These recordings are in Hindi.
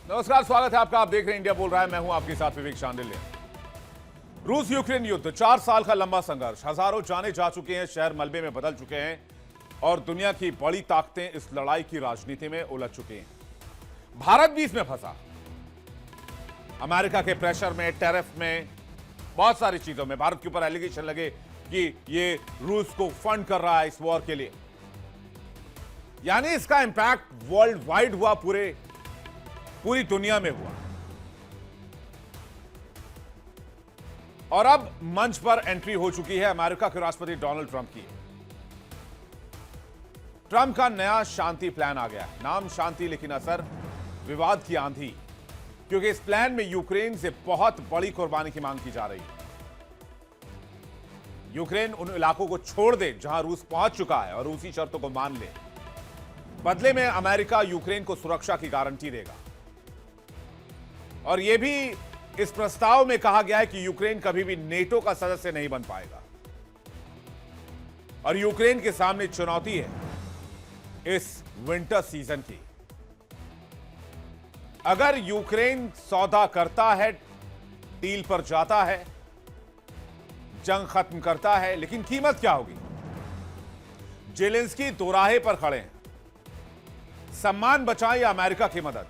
नमस्कार, स्वागत है आपका। आप देख रहे हैं इंडिया बोल रहा है। मैं हूं आपके साथ विवेक शांडिल्य। रूस यूक्रेन युद्ध 4 साल का लंबा संघर्ष, हजारों जाने जा चुके हैं, शहर मलबे में बदल चुके हैं और दुनिया की बड़ी ताकतें इस लड़ाई की राजनीति में उलझ चुकी हैं। भारत भी इसमें फंसा। अमेरिका के प्रेशर में, टैरिफ में, बहुत सारी चीजों में भारत के ऊपर एलिगेशन लगे कि ये रूस को फंड कर रहा है इस वॉर के लिए। यानी इसका इंपैक्ट वर्ल्ड वाइड हुआ, पूरी दुनिया में हुआ। और अब मंच पर एंट्री हो चुकी है अमेरिका के राष्ट्रपति डोनाल्ड ट्रंप की। ट्रंप का नया शांति प्लान आ गया है। नाम शांति, लेकिन असर विवाद की आंधी, क्योंकि इस प्लान में यूक्रेन से बहुत बड़ी कुर्बानी की मांग की जा रही है। यूक्रेन उन इलाकों को छोड़ दे जहां रूस पहुंच चुका है और रूसी शर्तों को मान ले। बदले में अमेरिका यूक्रेन को सुरक्षा की गारंटी देगा। और यह भी इस प्रस्ताव में कहा गया है कि यूक्रेन कभी भी नेटो का सदस्य नहीं बन पाएगा। और यूक्रेन के सामने चुनौती है इस विंटर सीजन की। अगर यूक्रेन सौदा करता है, डील पर जाता है, जंग खत्म करता है, लेकिन कीमत क्या होगी? जेलेंस्की दोराहे पर खड़े हैं। सम्मान बचाएं या अमेरिका की मदद?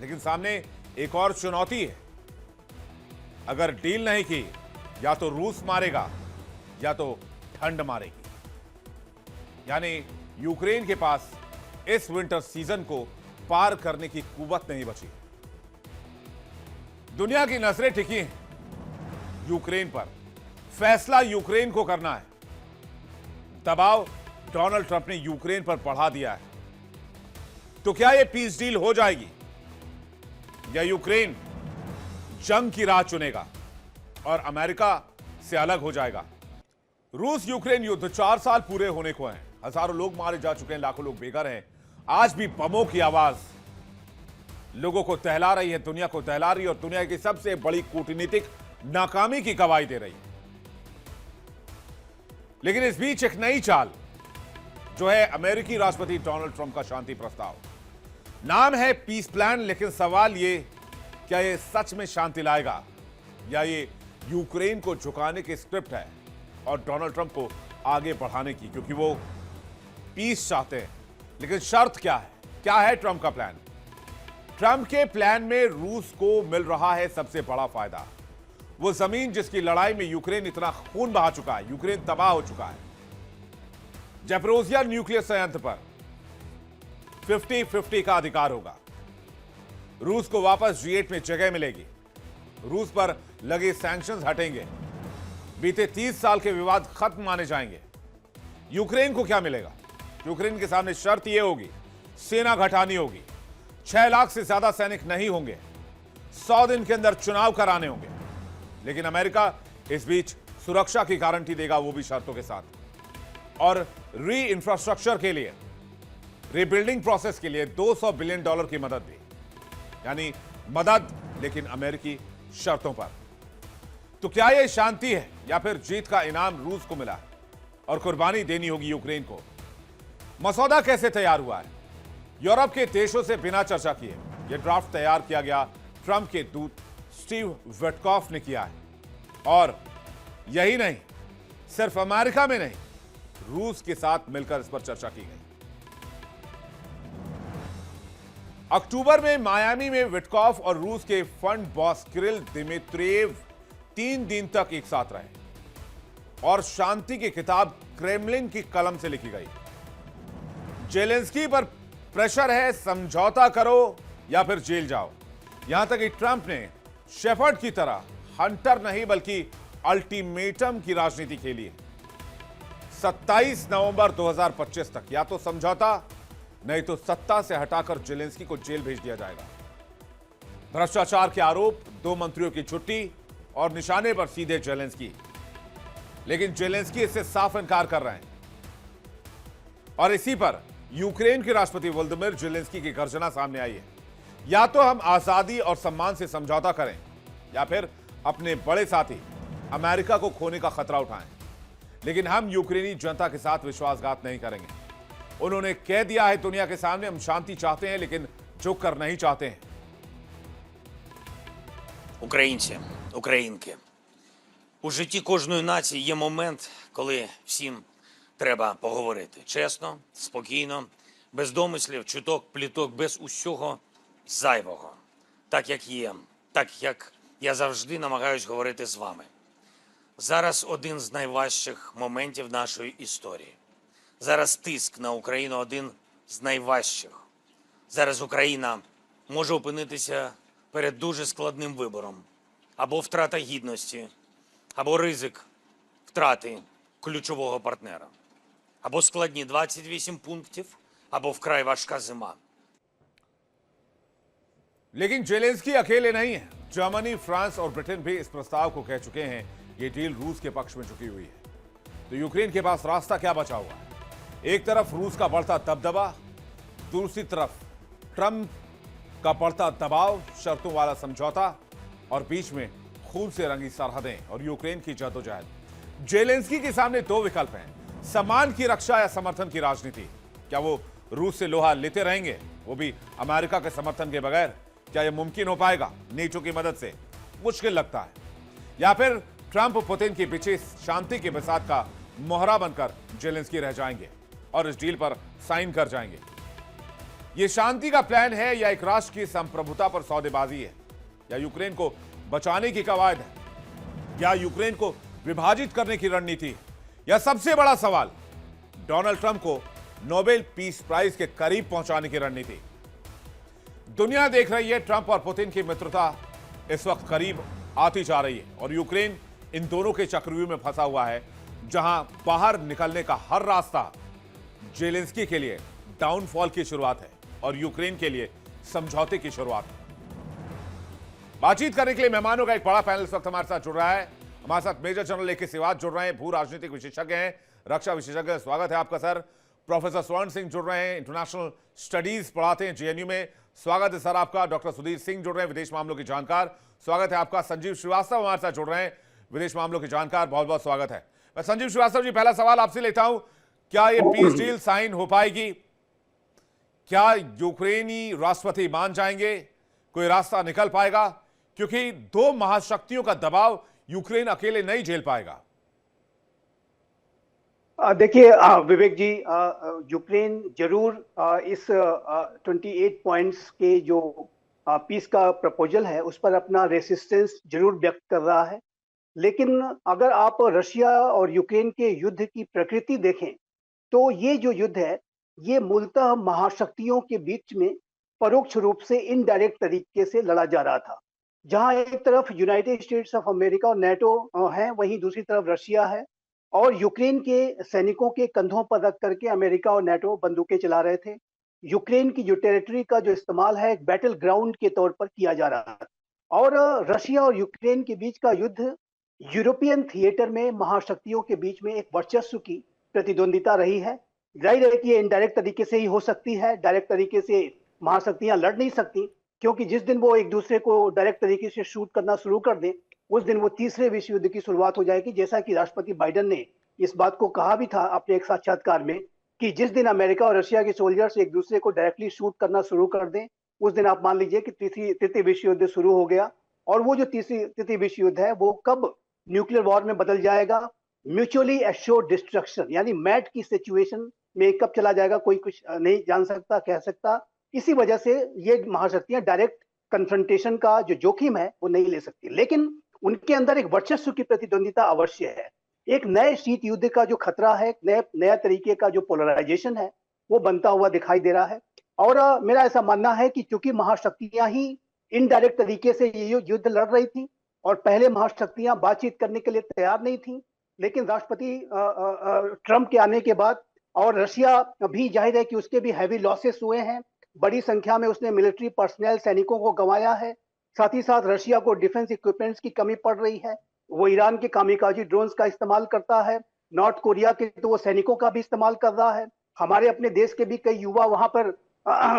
लेकिन सामने एक और चुनौती है। अगर डील नहीं की, या तो रूस मारेगा या तो ठंड मारेगी। यानी यूक्रेन के पास इस विंटर सीजन को पार करने की कुव्वत नहीं बची। दुनिया की नजरें टिकी हैं यूक्रेन पर। फैसला यूक्रेन को करना है। दबाव डोनाल्ड ट्रंप ने यूक्रेन पर बढ़ा दिया है। तो क्या यह पीस डील हो जाएगी या यूक्रेन जंग की राह चुनेगा और अमेरिका से अलग हो जाएगा? रूस यूक्रेन युद्ध 4 साल पूरे होने को हैं। हजारों लोग मारे जा चुके हैं, लाखों लोग बेघर हैं। आज भी बमों की आवाज लोगों को टहला रही है, दुनिया को टहला रही है और दुनिया की सबसे बड़ी कूटनीतिक नाकामी की गवाही दे रही है। लेकिन इस बीच एक नई चाल जो है अमेरिकी राष्ट्रपति डोनाल्ड ट्रंप का शांति प्रस्ताव। नाम है पीस प्लान, लेकिन सवाल ये, क्या ये सच में शांति लाएगा या ये यूक्रेन को झुकाने की स्क्रिप्ट है और डोनाल्ड ट्रंप को आगे बढ़ाने की? क्योंकि वो पीस चाहते हैं, लेकिन शर्त क्या है? क्या है ट्रंप का प्लान? ट्रंप के प्लान में रूस को मिल रहा है सबसे बड़ा फायदा। वो जमीन जिसकी लड़ाई में यूक्रेन इतना खून बहा चुका है, यूक्रेन तबाह हो चुका है। ज़ैपोरिज़िया न्यूक्लियर संयंत्र पर 50-50 का अधिकार होगा। रूस को वापस G8 में जगह मिलेगी। रूस पर लगे सैंक्शंस हटेंगे। बीते 30 साल के विवाद खत्म माने जाएंगे। यूक्रेन को क्या मिलेगा? यूक्रेन के सामने शर्त यह होगी, सेना घटानी होगी, 6 लाख से ज्यादा सैनिक नहीं होंगे, 100 दिन के अंदर चुनाव कराने होंगे। लेकिन अमेरिका इस बीच सुरक्षा की गारंटी देगा, वो भी शर्तों के साथ। और री इंफ्रास्ट्रक्चर के लिए, रीबिल्डिंग प्रोसेस के लिए $200 बिलियन की मदद दी। यानी मदद, लेकिन अमेरिकी शर्तों पर। तो क्या यह शांति है या फिर जीत का इनाम रूस को मिला है और कुर्बानी देनी होगी यूक्रेन को? मसौदा कैसे तैयार हुआ है? यूरोप के देशों से बिना चर्चा किए यह ड्राफ्ट तैयार किया गया। ट्रंप के दूत स्टीव विटकॉफ ने किया है। और यही नहीं, सिर्फ अमेरिका में नहीं, रूस के साथ मिलकर इस पर चर्चा की गई। अक्टूबर में मायामी में विटकॉफ और रूस के फंड बॉस किरिल दिमित्रिएव 3 दिन तक एक साथ रहे और शांति की किताब क्रेमलिन की कलम से लिखी गई। जेलेंस्की पर प्रेशर है, समझौता करो या फिर जेल जाओ। यहां तक कि ट्रंप ने शेफर्ड की तरह हंटर नहीं बल्कि अल्टीमेटम की राजनीति खेली है। 27 नवंबर 2025 तक या तो समझौता, नहीं तो सत्ता से हटाकर जेलेंस्की को जेल भेज दिया जाएगा। भ्रष्टाचार के आरोप, 2 मंत्रियों की छुट्टी और निशाने पर सीधे जेलेंस्की। लेकिन जेलेंस्की इससे साफ इनकार कर रहे हैं। और इसी पर यूक्रेन के राष्ट्रपति वोलोदिमीर जेलेंस्की की गर्जना सामने आई है। या तो हम आजादी और सम्मान से समझौता करें या फिर अपने बड़े साथी अमेरिका को खोने का खतरा उठाएं, लेकिन हम यूक्रेनी जनता के साथ विश्वासघात नहीं करेंगे। उन्होंने कह दिया है दुनिया के सामने, हम शांति चाहते हैं लेकिन चूक कर नहीं चाहते हैं। Українці, українки, у житті кожної нації є момент, коли всім треба поговорити. Чесно, спокійно, без домислів, чуток, пліток, без усього зайвого. Так, як є, так, як я завжди намагаюсь говорити з вами. Зараз один з найважчих моментів нашої історії. Зараз тиск на Україну один з найважчих. Зараз Україна може опинитися перед дуже складним вибором. Або втрата гідності, або ризик втрати ключового партнера. Або складні 28 пунктів, або вкрай важка зима. लेकिन जेलेंस्की अकेले नहीं है। जर्मनी, फ्रांस और ब्रिटेन भी इस प्रस्ताव को कह चुके हैं ये डील रूस के पक्ष में झुकी हुई है। तो यूक्रेन के पास रास्ता क्या बचा हुआ है? एक तरफ रूस का बढ़ता दबदबा, दूसरी तरफ ट्रंप का बढ़ता दबाव, शर्तों वाला समझौता और बीच में खून से रंगी सरहदें और यूक्रेन की जद्दोजहद। जेलेंस्की के सामने दो विकल्प हैं, सम्मान की रक्षा या समर्थन की राजनीति। क्या वो रूस से लोहा लेते रहेंगे, वो भी अमेरिका के समर्थन के बगैर? क्या यह मुमकिन हो पाएगा नेटो की मदद से? मुश्किल लगता है। या फिर ट्रंप पुतिन के पीछे शांति के बिसात का मोहरा बनकर जेलेंस्की रह जाएंगे और इस डील पर साइन कर जाएंगे। यह शांति का प्लान है या एक राष्ट्र की संप्रभुता पर सौदेबाजी है? या यूक्रेन को बचाने की कवायद है? या यूक्रेन को विभाजित करने की रणनीति? या सबसे बड़ा सवाल, डोनाल्ड ट्रंप को नोबेल पीस प्राइज के करीब पहुंचाने की रणनीति? दुनिया देख रही है ट्रंप और पुतिन की मित्रता इस वक्त करीब आती जा रही है और यूक्रेन इन दोनों के चक्रव्यूह में फंसा हुआ है, जहां बाहर निकलने का हर रास्ता जेलेंस्की के लिए डाउनफॉल की शुरुआत है और यूक्रेन के लिए समझौते की शुरुआत है। बातचीत करने के लिए मेहमानों का एक बड़ा पैनल इस वक्त हमारे साथ जुड़ रहा है। हमारे साथ मेजर जनरल ए.के. सिवाच जुड़ रहे हैं, भू राजनीतिक विशेषज्ञ हैं, रक्षा विशेषज्ञ। स्वागत है आपका सर। प्रोफेसर स्वर्ण सिंह जुड़ रहे हैं, इंटरनेशनल स्टडीज पढ़ाते हैं जेएनयू में। स्वागत है सर आपका। डॉक्टर सुधीर सिंह जुड़ रहे हैं, विदेश मामलों के जानकार। स्वागत है आपका। संजीव श्रीवास्तव हमारे साथ जुड़ रहे हैं, विदेश मामलों के जानकार। बहुत बहुत स्वागत है। मैं संजीव श्रीवास्तव जी, पहला सवाल आपसे लेता हूं, क्या ये पीस डील साइन हो पाएगी? क्या यूक्रेनी राष्ट्रपति मान जाएंगे? कोई रास्ता निकल पाएगा? क्योंकि दो महाशक्तियों का दबाव यूक्रेन अकेले नहीं झेल पाएगा। देखिए विवेक जी, यूक्रेन जरूर इस 28 पॉइंट्स के जो पीस का प्रपोजल है उस पर अपना रेसिस्टेंस जरूर व्यक्त कर रहा है। लेकिन अगर आप रशिया और यूक्रेन के युद्ध की प्रकृति देखें तो ये जो युद्ध है ये मूलतः महाशक्तियों के बीच में परोक्ष रूप से इनडायरेक्ट तरीके से लड़ा जा रहा था। जहां एक तरफ यूनाइटेड स्टेट्स ऑफ अमेरिका और नेटो है, वहीं दूसरी तरफ रशिया है और यूक्रेन के सैनिकों के कंधों पर रख करके अमेरिका और नेटो बंदूकें चला रहे थे। यूक्रेन की जो टेरिटरी का जो इस्तेमाल है एक बैटल ग्राउंड के तौर पर किया जा रहा था और रशिया और यूक्रेन के बीच का युद्ध यूरोपियन थिएटर में महाशक्तियों के बीच में एक वर्चस्व की प्रतिद्वंदिता रही है। जाहिर है कि ये इनडायरेक्ट तरीके से ही हो सकती है, डायरेक्ट तरीके से महाशक्तियां लड़ नहीं सकती, क्योंकि जिस दिन वो एक दूसरे को डायरेक्ट तरीके से शूट करना शुरू कर दें उस दिन वो तीसरे विश्व युद्ध की शुरुआत हो जाएगी। जैसा कि राष्ट्रपति बाइडेन ने इस बात को कहा भी था अपने एक साक्षात्कार में कि जिस दिन अमेरिका और रशिया के सोल्जर्स एक दूसरे को डायरेक्टली शूट करना शुरू कर दें उस दिन आप मान लीजिए कि तृतीय विश्व युद्ध शुरू हो गया। और वो जो तृतीय विश्व युद्ध है वो कब न्यूक्लियर वॉर में बदल जाएगा, म्यूचुअली एश्योर्ड डिस्ट्रक्शन यानी मैट की सिचुएशन में कब चला जाएगा, कोई कुछ नहीं जान सकता, कह सकता। इसी वजह से ये महाशक्तियां डायरेक्ट कन्फ्रंटेशन का जो जोखिम है वो नहीं ले सकती, लेकिन उनके अंदर एक वर्चस्व की प्रतिद्वंदिता अवश्य है। एक नए शीत युद्ध का जो खतरा है, नया तरीके का जो पोलराइजेशन है वो बनता हुआ दिखाई दे रहा है। और मेरा ऐसा मानना है कि चूंकि महाशक्तियां ही इनडायरेक्ट तरीके से ये युद्ध लड़ रही थी और पहले महाशक्तियां बातचीत करने के लिए तैयार नहीं थी, लेकिन राष्ट्रपति ट्रंप के आने के बाद और रशिया भी जाहिर है कि उसके भी हैवी लॉसेस हुए हैं, बड़ी संख्या में उसने मिलिट्री पर्सनल सैनिकों को गंवाया है। साथ ही साथ रशिया को डिफेंस इक्विपमेंट्स की कमी पड़ रही है, वो ईरान के कामिकाजी ड्रोन्स का इस्तेमाल करता है, नॉर्थ कोरिया के तो वो सैनिकों का भी इस्तेमाल कर रहा है। हमारे अपने देश के भी कई युवा वहां पर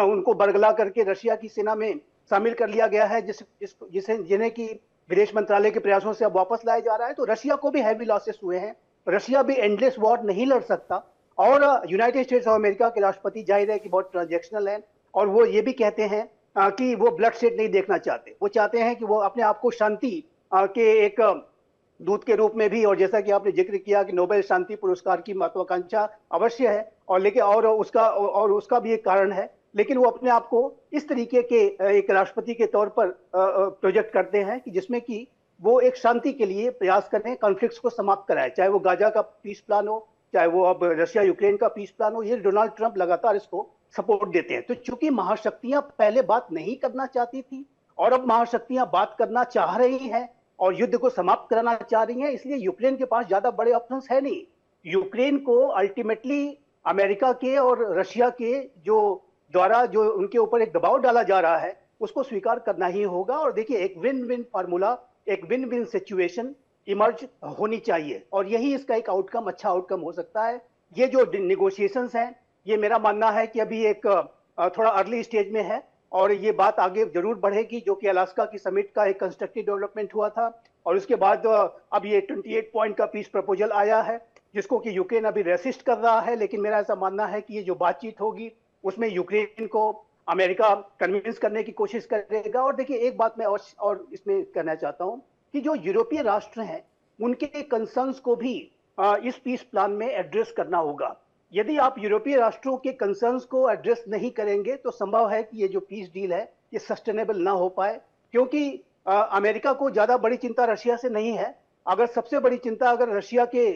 उनको बरगला करके रशिया की सेना में शामिल कर लिया गया है, जिन्हें की विदेश मंत्रालय के प्रयासों से अब वापस लाया जा रहा है। तो रशिया को भी हैवी लॉसेस हुए हैं, रशिया भी एंडलेस वॉर नहीं लड़ सकता। और यूनाइटेड स्टेट्स ऑफ अमेरिका के राष्ट्रपति जाहिर है कि बहुत ट्रांजैक्शनल है और वो ये भी कहते हैं कि वो ब्लड शेड नहीं देखना चाहते। वो चाहते हैं कि वो अपने आप को शांति के एक दूत के रूप में भी, और जैसा कि आपने जिक्र किया कि नोबेल शांति पुरस्कार की महत्वाकांक्षा अवश्य है, और लेकिन और उसका भी एक कारण है, लेकिन वो अपने आप को इस तरीके के एक राष्ट्रपति के तौर पर प्रोजेक्ट करते हैं कि जिसमें कि वो एक शांति के लिए प्रयास करें, कॉन्फ्लिक्ट्स को समाप्त कराए, चाहे वो गाजा का पीस प्लान हो, चाहे वो अब रशिया यूक्रेन का पीस प्लान हो। ये डोनाल्ड ट्रंप लगातार इसको सपोर्ट देते हैं। तो चूंकि महाशक्तियां पहले बात नहीं करना चाहती थी और अब महाशक्तियां बात करना चाह रही हैं और युद्ध को समाप्त कराना चाह रही हैं, इसलिए यूक्रेन के पास ज्यादा बड़े ऑप्शंस है नहीं। यूक्रेन को अल्टीमेटली अमेरिका के और रशिया के द्वारा जो उनके ऊपर एक दबाव डाला जा रहा है उसको स्वीकार करना ही होगा। और देखिए, एक विन विन फार्मूला, एक विन विन सिचुएशन इमर्ज होनी चाहिए, और यही इसका एक आउटकम, अच्छा आउटकम हो सकता है। ये जो निगोशिएशंस हैं, ये मेरा मानना है कि अभी एक थोड़ा अर्ली स्टेज में है, और ये बात आगे जरूर बढ़ेगी, जो कि अलास्का की समिट का एक कंस्ट्रक्टिव डेवलपमेंट हुआ था, और उसके बाद अब ये 28 पॉइंट का पीस प्रपोजल आया है जिसको कि यूक्रेन अभी रेसिस्ट कर रहा है। लेकिन मेरा ऐसा मानना है कि ये जो बातचीत होगी उसमें यूक्रेन को अमेरिका कन्विंस करने की कोशिश करेगा। और देखिए, एक बात मैं और इसमें कहना चाहता हूं कि जो यूरोपीय राष्ट्र हैं उनके कंसर्न्स को भी इस पीस प्लान में एड्रेस करना होगा। यदि आप यूरोपीय राष्ट्रों के कंसर्न्स को एड्रेस नहीं करेंगे तो संभव है कि ये जो पीस डील है ये सस्टेनेबल ना हो पाए, क्योंकि अमेरिका को ज्यादा बड़ी चिंता रशिया से नहीं है। अगर सबसे बड़ी चिंता अगर रशिया के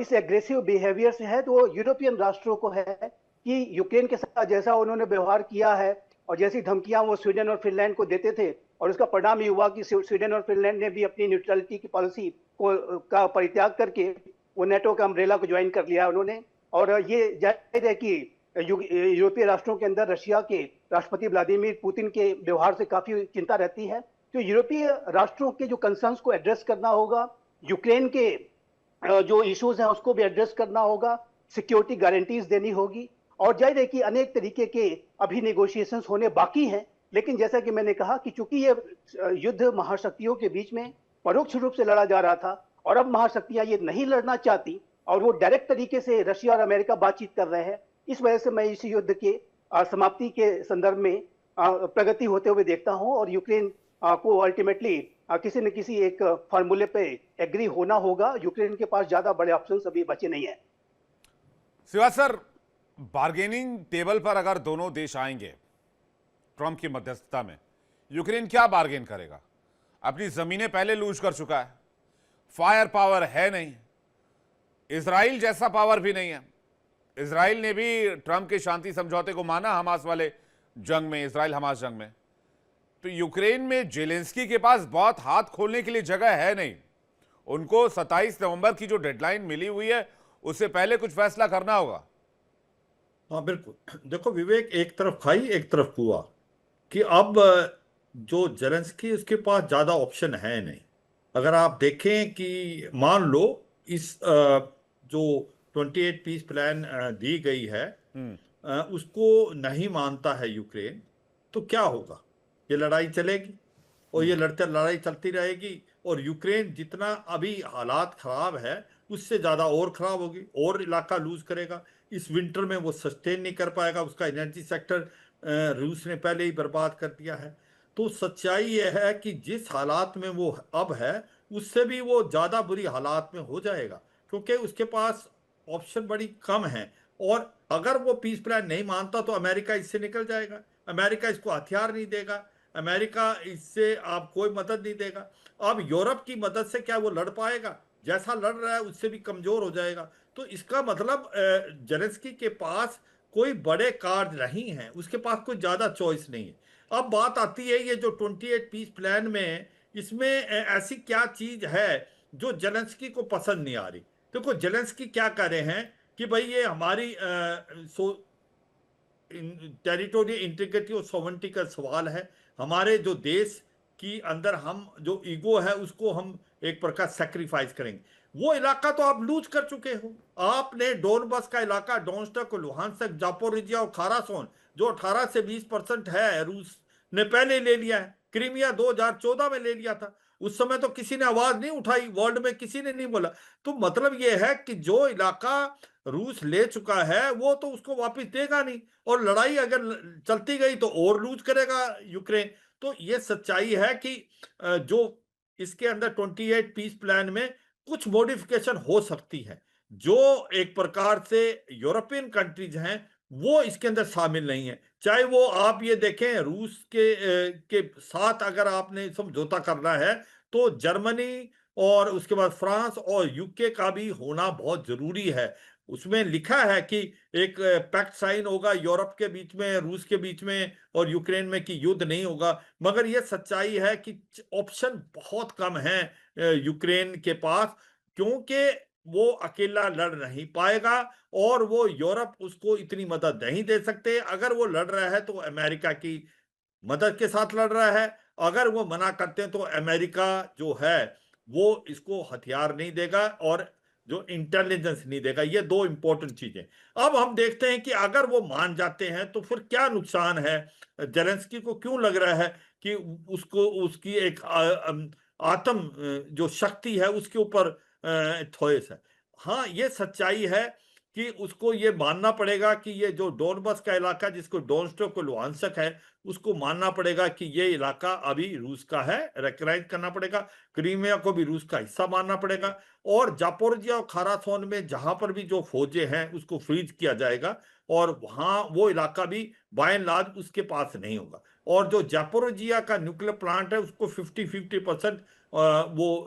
इस एग्रेसिव बिहेवियर से है तो वो यूरोपियन राष्ट्रों को है कि यूक्रेन के साथ जैसा उन्होंने व्यवहार किया है और जैसी धमकियां वो स्वीडन और फिनलैंड को देते थे, और उसका परिणाम ये हुआ कि स्वीडन और फिनलैंड ने भी अपनी न्यूट्रलिटी की पॉलिसी का परित्याग करके वो नेटो का अम्ब्रेला को ज्वाइन कर लिया उन्होंने। और ये जाहिर है कि यूरोपीय राष्ट्रों के अंदर रशिया के राष्ट्रपति व्लादिमीर पुतिन के व्यवहार से काफी चिंता रहती है। तो यूरोपीय राष्ट्रों के जो कंसर्न्स को एड्रेस करना होगा, यूक्रेन के जो इश्यूज हैं उसको भी एड्रेस करना होगा, सिक्योरिटी गारंटीज देनी होगी, और जाहिर है कि अनेक तरीके के अभी नेगोशिएशंस होने बाकी हैं। लेकिन जैसा कि मैंने कहा कि चूंकि ये युद्ध महाशक्तियों के बीच में परोक्ष रूप से लड़ा जा रहा था और अब महाशक्तियां ये नहीं लड़ना चाहती और वो डायरेक्ट तरीके से रशिया और अमेरिका बातचीत कर रहे हैं, इस वजह से मैं इस युद्ध के समाप्ति के संदर्भ में प्रगति होते हुए देखता हूं, और यूक्रेन को अल्टीमेटली किसी न किसी एक फार्मूले पे एग्री होना होगा। यूक्रेन के पास ज्यादा बड़े ऑप्शंस अभी बचे नहीं है। शिवा सर, बार्गेनिंग टेबल पर अगर दोनों देश आएंगे ट्रंप की मध्यस्थता में, यूक्रेन क्या बार्गेन करेगा? अपनी जमीनें पहले लूज कर चुका है, फायर पावर है नहीं, इजराइल जैसा पावर भी नहीं है। इजराइल ने भी ट्रंप के शांति समझौते को माना हमास वाले जंग में, इजराइल हमास जंग में। तो यूक्रेन में जेलेंस्की के पास बहुत हाथ खोलने के लिए जगह है नहीं। उनको 27 नवंबर की जो डेडलाइन मिली हुई है उससे पहले कुछ फैसला करना होगा। हाँ बिल्कुल। देखो विवेक, एक तरफ खाई एक तरफ कुआं, कि अब जो जेलेंस्की उसके पास ज्यादा ऑप्शन है नहीं। अगर आप देखें कि मान लो इस जो 28 पीस प्लान दी गई है उसको नहीं मानता है यूक्रेन, तो क्या होगा? ये लड़ाई चलेगी और ये लड़ाई चलती रहेगी, और यूक्रेन जितना अभी हालात खराब है उससे ज्यादा और खराब होगी, और इलाका लूज करेगा। इस विंटर में वो सस्टेन नहीं कर पाएगा, उसका एनर्जी सेक्टर रूस ने पहले ही बर्बाद कर दिया है। तो सच्चाई यह है कि जिस हालात में वो अब है उससे भी वो ज्यादा बुरी हालात में हो जाएगा, क्योंकि उसके पास ऑप्शन बड़ी कम है। और अगर वो पीस प्लान नहीं मानता तो अमेरिका इससे निकल जाएगा, अमेरिका इसको हथियार नहीं देगा, अमेरिका इससे आप कोई मदद नहीं देगा। अब यूरोप की मदद से क्या वो लड़ पाएगा? जैसा लड़ रहा है उससे भी कमजोर हो जाएगा। तो इसका मतलब जेलेंस्की के पास कोई बड़े कार्ड नहीं है, उसके पास कोई ज्यादा चॉइस नहीं है। अब बात आती है ये जो 28 पीस प्लान में, इसमें ऐसी क्या चीज है जो जेलेंस्की को पसंद नहीं आ रही? देखो जेलेंस्की क्या कह रहे हैं कि भाई ये हमारी टेरिटोरियल इंटीग्रिटी और सॉवरेनिटी का सवाल है। हमारे जो देश की अंदर हम जो ईगो है उसको हम एक प्रकार सैक्रिफाइस करेंगे। वो इलाका तो आप लूज कर चुके हो। आपने डोनबस का इलाका, डोनेट्स्क, लुहांस्क, जापोरिजिया और खारासोन, जो 18 से 20% है, रूस ने पहले ले लिया है। क्रीमिया 2014 में ले लिया था, उस समय तो किसी ने आवाज नहीं उठाई, वर्ल्ड में किसी ने नहीं बोला। तो मतलब यह है कि जो इलाका रूस ले चुका है वो तो उसको वापस देगा नहीं, और लड़ाई अगर चलती गई तो और लूज करेगा यूक्रेन। तो ये सच्चाई है कि जो इसके अंदर 28 पीस प्लान में कुछ मॉडिफिकेशन हो सकती है, जो एक प्रकार से यूरोपियन कंट्रीज हैं वो इसके अंदर शामिल नहीं है। चाहे वो आप ये देखें रूस के साथ अगर आपने समझौता करना है तो जर्मनी और उसके बाद फ्रांस और यूके का भी होना बहुत जरूरी है। उसमें लिखा है कि एक पैक्ट साइन होगा यूरोप के बीच में, रूस के बीच में और यूक्रेन में, कि युद्ध नहीं होगा। मगर यह सच्चाई है कि ऑप्शन बहुत कम है यूक्रेन के पास, क्योंकि वो अकेला लड़ नहीं पाएगा और वो यूरोप उसको इतनी मदद नहीं दे सकते। अगर वो लड़ रहा है तो अमेरिका की मदद के साथ लड़ रहा है, अगर वो मना करते हैं तो अमेरिका जो है वो इसको हथियार नहीं देगा और जो इंटेलिजेंस नहीं देगा। ये दो इंपॉर्टेंट चीजें। अब हम देखते हैं कि अगर वो मान जाते हैं तो फिर क्या नुकसान है, जेलेंस्की को क्यों लग रहा है कि उसको उसकी एक आत्म जो शक्ति है उसके ऊपर थोस है। हाँ, ये सच्चाई है कि उसको ये मानना पड़ेगा कि ये जो डोनबस का इलाका जिसको डोनस्ट्रोक को लुहांसक है, उसको मानना पड़ेगा कि ये इलाका अभी रूस का है, रिकग्नाइज करना पड़ेगा। क्रीमिया को भी रूस का हिस्सा मानना पड़ेगा, और जापोरिजिया और खारासोन में जहां पर भी जो फौजें हैं उसको फ्रीज किया जाएगा, और वहां वो इलाका भी बाय एंड लार्ज उसके पास नहीं होगा। और जो जापोरिजिया का न्यूक्लियर प्लांट है उसको 50-50% वो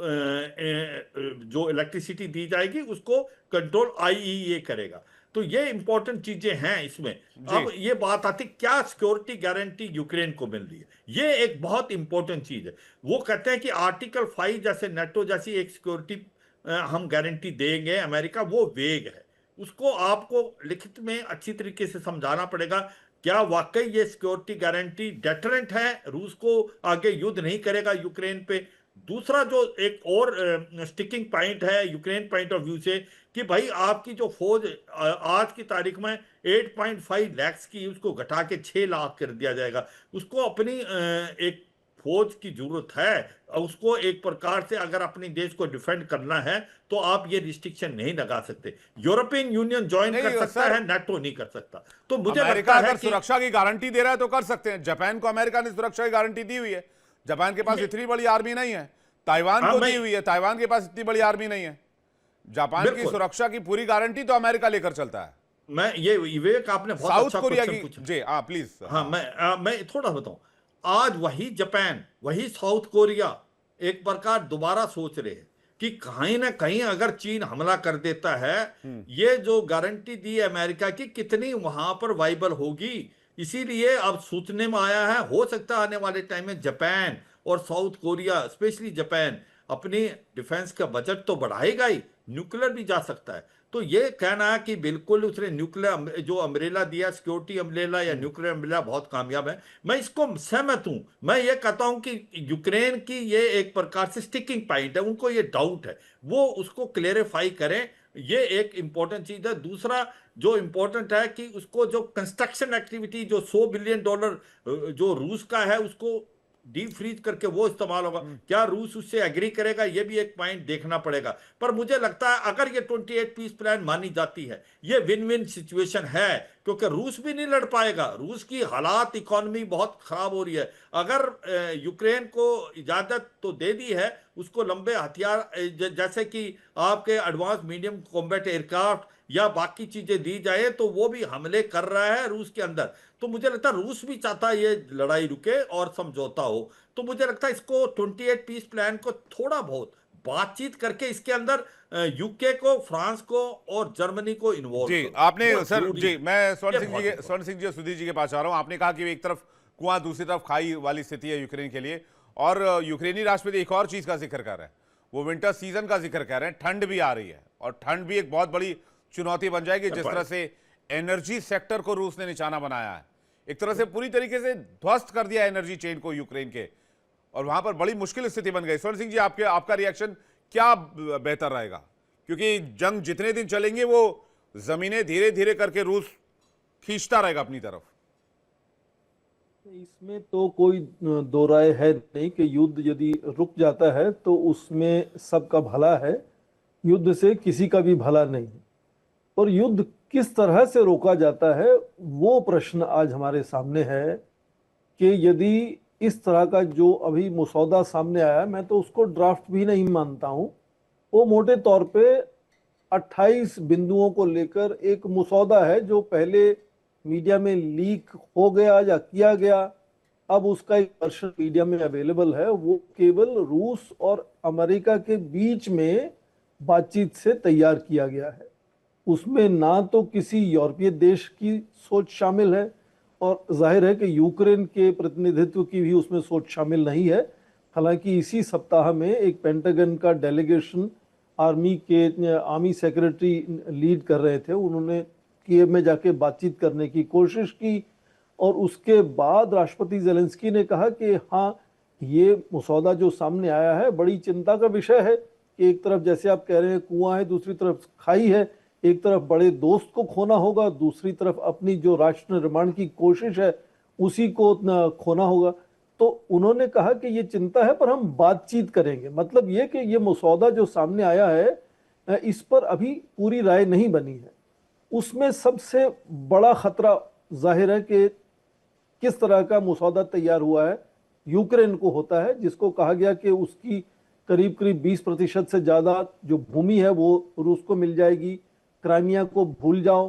जो इलेक्ट्रिसिटी दी जाएगी उसको कंट्रोल आईईए करेगा। तो ये इंपॉर्टेंट चीजें हैं इसमें। जी। अब ये बात आती क्या सिक्योरिटी गारंटी यूक्रेन को मिल रही है, ये एक बहुत इंपॉर्टेंट चीज है। वो कहते हैं कि आर्टिकल 5 जैसे नेटो जैसी एक सिक्योरिटी हम गारंटी देंगे अमेरिका, वो वेग है। उसको आपको लिखित में अच्छी तरीके से समझाना पड़ेगा क्या वाकई ये सिक्योरिटी गारंटी डेटरेंट है, रूस को आगे युद्ध नहीं करेगा यूक्रेन पे। दूसरा जो एक और स्टिकिंग पॉइंट है यूक्रेन पॉइंट ऑफ व्यू से, कि भाई आपकी जो फौज आज की तारीख में 8.5 लाख की, उसको घटा के 6 लाख कर दिया जाएगा। उसको अपनी एक फौज की जरूरत है, उसको एक प्रकार से अगर अपने देश को डिफेंड करना है तो आप ये रिस्ट्रिक्शन नहीं लगा सकते। यूरोपियन यूनियन ज्वाइन नहीं कर सकता सर, है, नाटो नहीं कर सकता। तो मुझे अमेरिका लगता है अगर कि सुरक्षा की गारंटी दे रहा है तो कर सकते हैं। जापान को अमेरिका ने सुरक्षा की गारंटी दी हुई है। जापान के पास इतनी बड़ी आर्मी नहीं है। ताइवान हाँ, को दी हुई है, ताइवान के पास इतनी बड़ी आर्मी नहीं है। जापान की बिल्कुल। सुरक्षा की पूरी गारंटी तो अमेरिका लेकर चलता है। मैं ये विवेक आपने बहुत साउथ अच्छा कोरिया क्वेश्चन की, पूछा। जी हाँ प्लीज। हाँ, मैं थोड़ा बताऊं। आज वही जापान, वही साउथ कोरिया एक प्रकार दोबारा सोच रहे हैं कि कहीं ना कहीं अगर चीन हमला कर देता है, ये जो गारंटी दी है अमेरिका की कितनी वहां पर वाइबल होगी। इसीलिए अब सोचने में आया है हो सकता है आने वाले टाइम में जापान और साउथ कोरिया, स्पेशली जापान, अपनी डिफेंस का बजट तो बढ़ाएगा ही, न्यूक्लियर भी जा सकता है। तो ये कहना है कि बिल्कुल उसने न्यूक्लियर जो अम्ब्रेला दिया, सिक्योरिटी अम्ब्रेला या न्यूक्लियर अम्ब्रेला बहुत कामयाब है, मैं इसको सहमत हूं। मैं ये कहता हूं कि यूक्रेन की ये एक प्रकार से स्टिकिंग पॉइंट है, उनको ये डाउट है, वो उसको क्लेरिफाई करें। ये एक इंपॉर्टेंट चीज है। दूसरा जो इंपॉर्टेंट है कि उसको जो कंस्ट्रक्शन एक्टिविटी जो $100 बिलियन जो रूस का है उसको डीप फ्रीज करके वो इस्तेमाल होगा, क्या रूस उससे एग्री करेगा, ये भी एक पॉइंट देखना पड़ेगा। पर मुझे लगता है अगर ये 28 पीस प्लान मानी जाती है, ये विन विन सिचुएशन है, क्योंकि रूस भी नहीं लड़ पाएगा। रूस की हालात, इकोनॉमी बहुत खराब हो रही है। अगर यूक्रेन को इजाजत तो दे दी है, उसको लंबे हथियार जैसे कि आपके एडवांस मीडियम कॉम्बैट एयरक्राफ्ट या बाकी चीजें दी जाए, तो वो भी हमले कर रहा है रूस के अंदर। तो मुझे लगता है रूस भी चाहता है ये लड़ाई रुके और समझौता हो। तो मुझे लगता है इसको 28 पीस प्लान को थोड़ा बहुत बातचीत करके इसके अंदर यूके को, फ्रांस को और जर्मनी को इन्वॉल्व जी करो, आपने बहुत सर, जरूरी जी है। मैं ये बहुत important स्वर्ण सिंह जी और सुधीर जी के पास आ रहा हूं। आपने कहा कि एक तरफ कुआं दूसरी तरफ खाई वाली स्थिति है यूक्रेन के लिए, और यूक्रेनी राष्ट्रपति एक और चीज का जिक्र कर रहे हैं, वो विंटर सीजन का जिक्र कर रहे हैं। ठंड भी आ रही है और ठंड भी एक बहुत बड़ी चुनौती बन जाएगी। जिस तरह से एनर्जी सेक्टर को रूस ने निशाना बनाया है, एक तरह से पूरी तरीके से ध्वस्त कर दिया एनर्जी चेन को यूक्रेन के, और वहां पर बड़ी मुश्किल स्थिति बन गई। स्वर्ण सिंह जी, आपका रिएक्शन क्या बेहतर रहेगा, क्योंकि जंग जितने दिन चलेंगे वो जमीनें धीरे धीरे करके रूस खींचता रहेगा अपनी तरफ। इसमें तो कोई दो राय है नहीं कि युद्ध यदि रुक जाता है तो उसमें सबका भला है, युद्ध से किसी का भी भला नहीं। और युद्ध किस तरह से रोका जाता है, वो प्रश्न आज हमारे सामने है कि यदि इस तरह का जो अभी मसौदा सामने आया है, मैं तो उसको ड्राफ्ट भी नहीं मानता हूं, वो मोटे तौर पे 28 बिंदुओं को लेकर एक मसौदा है जो पहले मीडिया में लीक हो गया या किया गया। अब उसका एक वर्शन मीडिया में अवेलेबल है, वो केवल रूस और अमेरिका के बीच में बातचीत से तैयार किया गया है। उसमें ना तो किसी यूरोपीय देश की सोच शामिल है, और जाहिर है कि यूक्रेन के प्रतिनिधित्व की भी उसमें सोच शामिल नहीं है। हालांकि इसी सप्ताह में एक पेंटागन का डेलीगेशन आर्मी सेक्रेटरी लीड कर रहे थे, उन्होंने कीव में जाके बातचीत करने की कोशिश की, और उसके बाद राष्ट्रपति जेलेंस्की ने कहा कि हाँ, ये मसौदा जो सामने आया है बड़ी चिंता का विषय है कि एक तरफ जैसे आप कह रहे हैं कुआं है, दूसरी तरफ खाई है, एक तरफ बड़े दोस्त को खोना होगा, दूसरी तरफ अपनी जो राष्ट्र निर्माण की कोशिश है उसी को खोना होगा। तो उन्होंने कहा कि ये चिंता है, पर हम बातचीत करेंगे। मतलब ये कि ये मसौदा जो सामने आया है, इस पर अभी पूरी राय नहीं बनी है। उसमें सबसे बड़ा खतरा जाहिर है कि किस तरह का मसौदा तैयार हुआ है यूक्रेन को होता है, जिसको कहा गया कि उसकी करीब करीब 20% से ज्यादा जो भूमि है वो रूस को मिल जाएगी। क्राइमिया को भूल जाओ,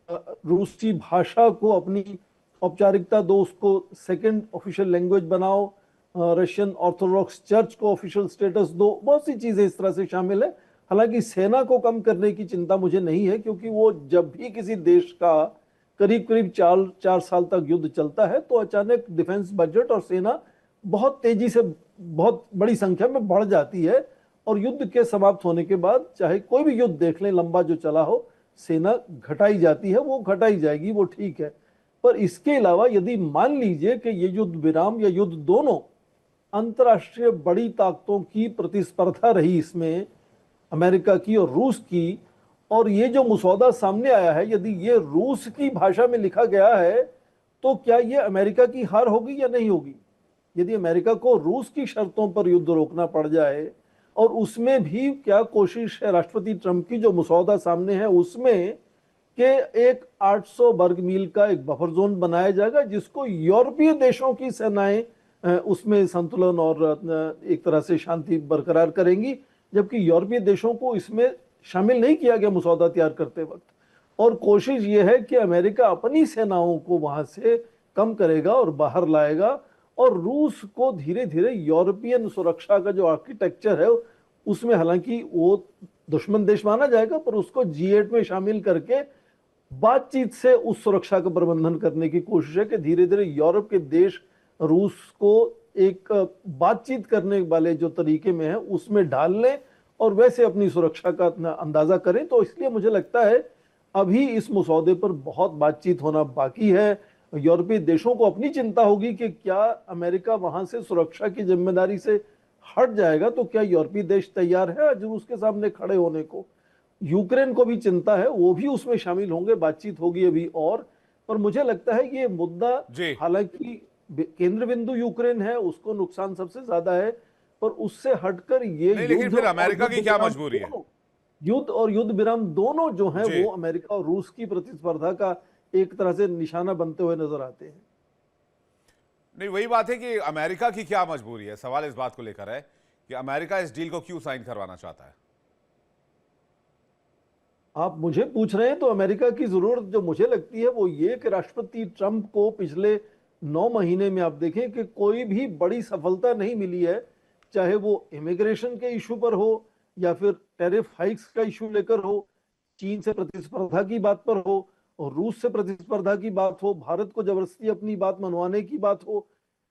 रूसी भाषा को अपनी औपचारिकता दो, उसको सेकंड ऑफिशियल लैंग्वेज बनाओ, रशियन ऑर्थोडॉक्स चर्च को ऑफिशियल स्टेटस दो, बहुत सी चीजें इस तरह से शामिल है। हालांकि सेना को कम करने की चिंता मुझे नहीं है, क्योंकि वो जब भी किसी देश का करीब करीब 4 साल तक युद्ध चलता है तो अचानक डिफेंस बजट और सेना बहुत तेजी से बहुत बड़ी संख्या में बढ़ जाती है, और युद्ध के समाप्त होने के बाद चाहे कोई भी युद्ध देख लें लंबा जो चला हो, सेना घटाई जाती है, वो घटाई जाएगी, वो ठीक है। पर इसके अलावा यदि मान लीजिए कि ये युद्ध विराम या युद्ध दोनों अंतर्राष्ट्रीय बड़ी ताकतों की प्रतिस्पर्धा रही, इसमें अमेरिका की और रूस की, और ये जो मसौदा सामने आया है यदि ये रूस की भाषा में लिखा गया है, तो क्या ये अमेरिका की हार होगी या नहीं होगी? यदि अमेरिका को रूस की शर्तों पर युद्ध रोकना पड़ जाए, और उसमें भी क्या कोशिश है राष्ट्रपति ट्रंप की, जो मसौदा सामने है उसमें कि एक 800 वर्ग मील का एक बफर जोन बनाया जाएगा, जिसको यूरोपीय देशों की सेनाएं उसमें संतुलन और एक तरह से शांति बरकरार करेंगी, जबकि यूरोपीय देशों को इसमें शामिल नहीं किया गया मसौदा तैयार करते वक्त। और कोशिश ये है कि अमेरिका अपनी सेनाओं को वहां से कम करेगा और बाहर लाएगा, और रूस को धीरे धीरे यूरोपियन सुरक्षा का जो आर्किटेक्चर है उसमें, हालांकि वो दुश्मन देश माना जाएगा, पर उसको G8 में शामिल करके बातचीत से उस सुरक्षा का प्रबंधन करने की कोशिश है कि धीरे धीरे यूरोप के देश रूस को एक बातचीत करने वाले जो तरीके में है उसमें ढाल लें और वैसे अपनी सुरक्षा का अंदाजा करें। तो इसलिए मुझे लगता है अभी इस मसौदे पर बहुत बातचीत होना बाकी है। यूरोपीय देशों को अपनी चिंता होगी कि क्या अमेरिका वहां से सुरक्षा की जिम्मेदारी से हट जाएगा, तो क्या यूरोपीय देश तैयार है आज रूस के सामने खड़े होने को। यूक्रेन को भी चिंता है, वो भी उसमें शामिल होंगे, बातचीत होगी अभी और। पर मुझे लगता है ये मुद्दा, हालांकि केंद्र बिंदु यूक्रेन है, उसको नुकसान सबसे ज्यादा है, पर उससे हटकर ये नहीं, लेकिन फिर अमेरिका की क्या मजबूरी है? युद्ध और युद्ध विराम दोनों जो है वो अमेरिका और रूस की प्रतिस्पर्धा का एक तरह से निशाना बनते हुए नजर आते हैं। नहीं, वही बात है कि अमेरिका की क्या मजबूरी है। सवाल इस बात को लेकर है कि अमेरिका इस डील को क्यों साइन करवाना चाहता है। आप मुझे पूछ रहे हैं तो अमेरिका की जरूरत जो मुझे लगती है वो ये कि राष्ट्रपति ट्रंप को पिछले 9 महीने में आप देखें कि कोई भी बड़ी सफलता नहीं मिली है, चाहे वो इमिग्रेशन के इशू पर हो या फिर टैरिफ हाइक्स का इशू लेकर हो, चीन से प्रतिस्पर्धा की बात पर हो और रूस से प्रतिस्पर्धा की बात हो, भारत को जबरदस्ती अपनी बात मनवाने की बात हो,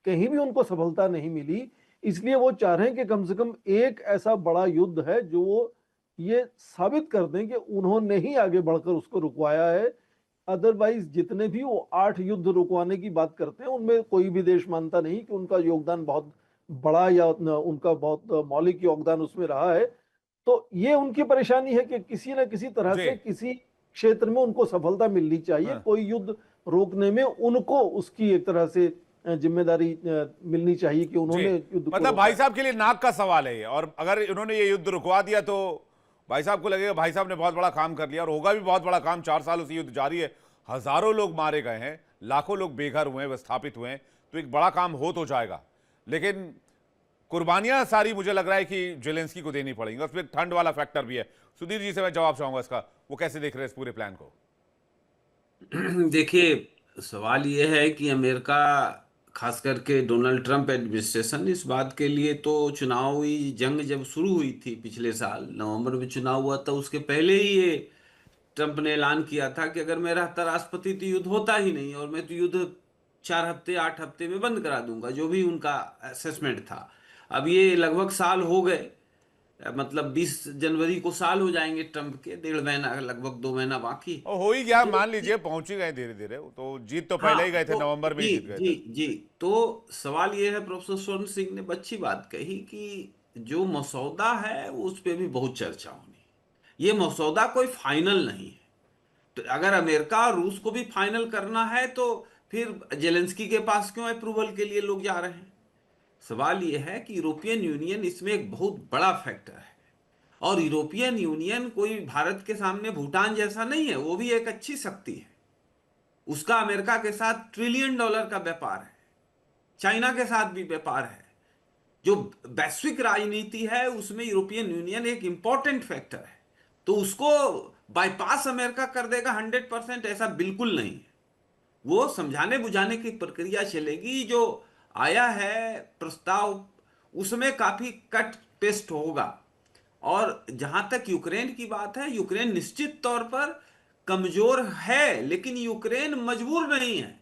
कहीं भी उनको सफलता नहीं मिली। इसलिए वो चाह रहे हैं कि कम से कम एक ऐसा बड़ा युद्ध है जो वो ये साबित कर दें कि उन्होंने ही आगे बढ़कर उसको रुकवाया है। अदरवाइज जितने भी वो 8 युद्ध रुकवाने की बात करते हैं उनमें कोई भी देश मानता नहीं कि उनका योगदान बहुत बड़ा या उनका बहुत मौलिक योगदान उसमें रहा है। तो ये उनकी परेशानी है कि किसी न किसी तरह से किसी क्षेत्र में उनको सफलता मिलनी चाहिए, कोई युद्ध रोकने में उनको उसकी एक तरह से जिम्मेदारी मिलनी चाहिए कि उन्होंने युद्ध मतलब भाई साहब के लिए नाक का सवाल है ये, और अगर उन्होंने ये युद्ध रुकवा दिया तो भाई साहब को लगेगा भाई साहब ने बहुत बड़ा काम कर लिया, और होगा भी बहुत बड़ा काम। 4 सालों से युद्ध जारी है, हजारों लोग मारे गए हैं, लाखों लोग बेघर हुए हैं, विस्थापित हुए हैं, तो एक बड़ा काम हो तो जाएगा। लेकिन कुर्बानियां सारी मुझे लग रहा है कि जेलेंस्की को देनी पड़ेंगी, और फिर ठंड वाला फैक्टर भी है। सुधीर जी से मैं जवाब चाहूंगा इसका, वो कैसे देख रहे हैं इस पूरे प्लान को? देखिए, सवाल यह है कि अमेरिका, खास करके डोनाल्ड ट्रंप एडमिनिस्ट्रेशन, इस बात के लिए तो चुनावी जंग जब शुरू हुई थी पिछले साल नवंबर में चुनाव हुआ था, उसके पहले ही ये ट्रंप ने ऐलान किया था कि अगर मैं रहता राष्ट्रपति तो युद्ध होता ही नहीं, और मैं तो युद्ध 4 हफ्ते 8 हफ्ते में बंद करा दूंगा, जो भी उनका असेसमेंट था। अब ये लगभग साल हो गए, मतलब 20 जनवरी को साल हो जाएंगे ट्रंप के, 1.5 महीना, लगभग 2 महीना बाकी। और हो ही गया, तो मान लीजिए पहुंच ही गए धीरे धीरे, तो जीत तो हाँ, पहले ही गए थे, तो नवंबर में ही जी जीत गए जी थे। जी, तो सवाल ये है, प्रोफेसर स्वर्ण सिंह ने अच्छी बात कही कि जो मसौदा है उस पे भी बहुत चर्चा होनी। ये मसौदा कोई फाइनल नहीं है, तो अगर अमेरिका और रूस को भी फाइनल करना है तो फिर जेलेंस्की के पास क्यों अप्रूवल के लिए लोग जा रहे हैं? सवाल यह है कि यूरोपियन यूनियन इसमें एक बहुत बड़ा फैक्टर है, और यूरोपियन यूनियन कोई भारत के सामने भूटान जैसा नहीं है, वो भी एक अच्छी शक्ति है। उसका अमेरिका के साथ $1 ट्रिलियन का व्यापार है, चाइना के साथ भी व्यापार है। जो वैश्विक राजनीति है उसमें यूरोपियन यूनियन एक इंपॉर्टेंट फैक्टर है, तो उसको बाईपास अमेरिका कर देगा 100%, ऐसा बिल्कुल नहीं है। वो समझाने बुझाने की प्रक्रिया चलेगी। जो आया है प्रस्ताव उसमें काफी कट पेस्ट होगा। और जहां तक यूक्रेन की बात है, यूक्रेन निश्चित तौर पर कमजोर है, लेकिन यूक्रेन मजबूर नहीं है।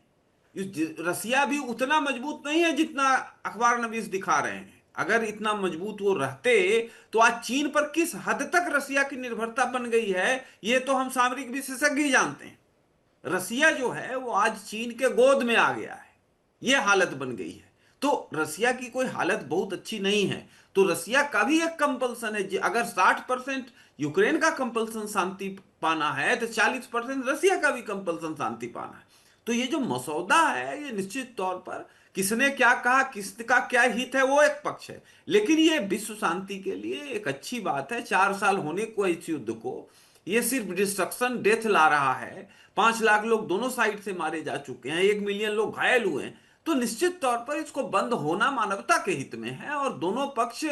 रसिया भी उतना मजबूत नहीं है जितना अखबार नवीस दिखा रहे हैं। अगर इतना मजबूत वो रहते तो आज चीन पर किस हद तक रसिया की निर्भरता बन गई है, ये तो हम सामरिक विशेषज्ञ ही जानते हैं। रसिया जो है वो आज चीन के गोद में आ गया है, ये हालत बन गई है। तो रसिया की कोई हालत बहुत अच्छी नहीं है। तो रसिया का भी एक कंपल्सन है, अगर 60% यूक्रेन का कंपल्सन शांति पाना है तो 40% रसिया का भी कंपल्सन शांति पाना है। तो ये जो मसौदा है ये निश्चित तौर पर किसने क्या कहा, किसका क्या हित है, वो एक पक्ष है, लेकिन ये विश्व शांति के लिए एक अच्छी बात है। 4 साल होने को इस युद्ध को, ये सिर्फ डिस्ट्रक्शन डेथ ला रहा है। 5 लाख लोग दोनों साइड से मारे जा चुके हैं, 1 मिलियन लोग घायल हुए हैं। तो निश्चित तौर पर इसको बंद होना मानवता के हित में है, और दोनों पक्ष,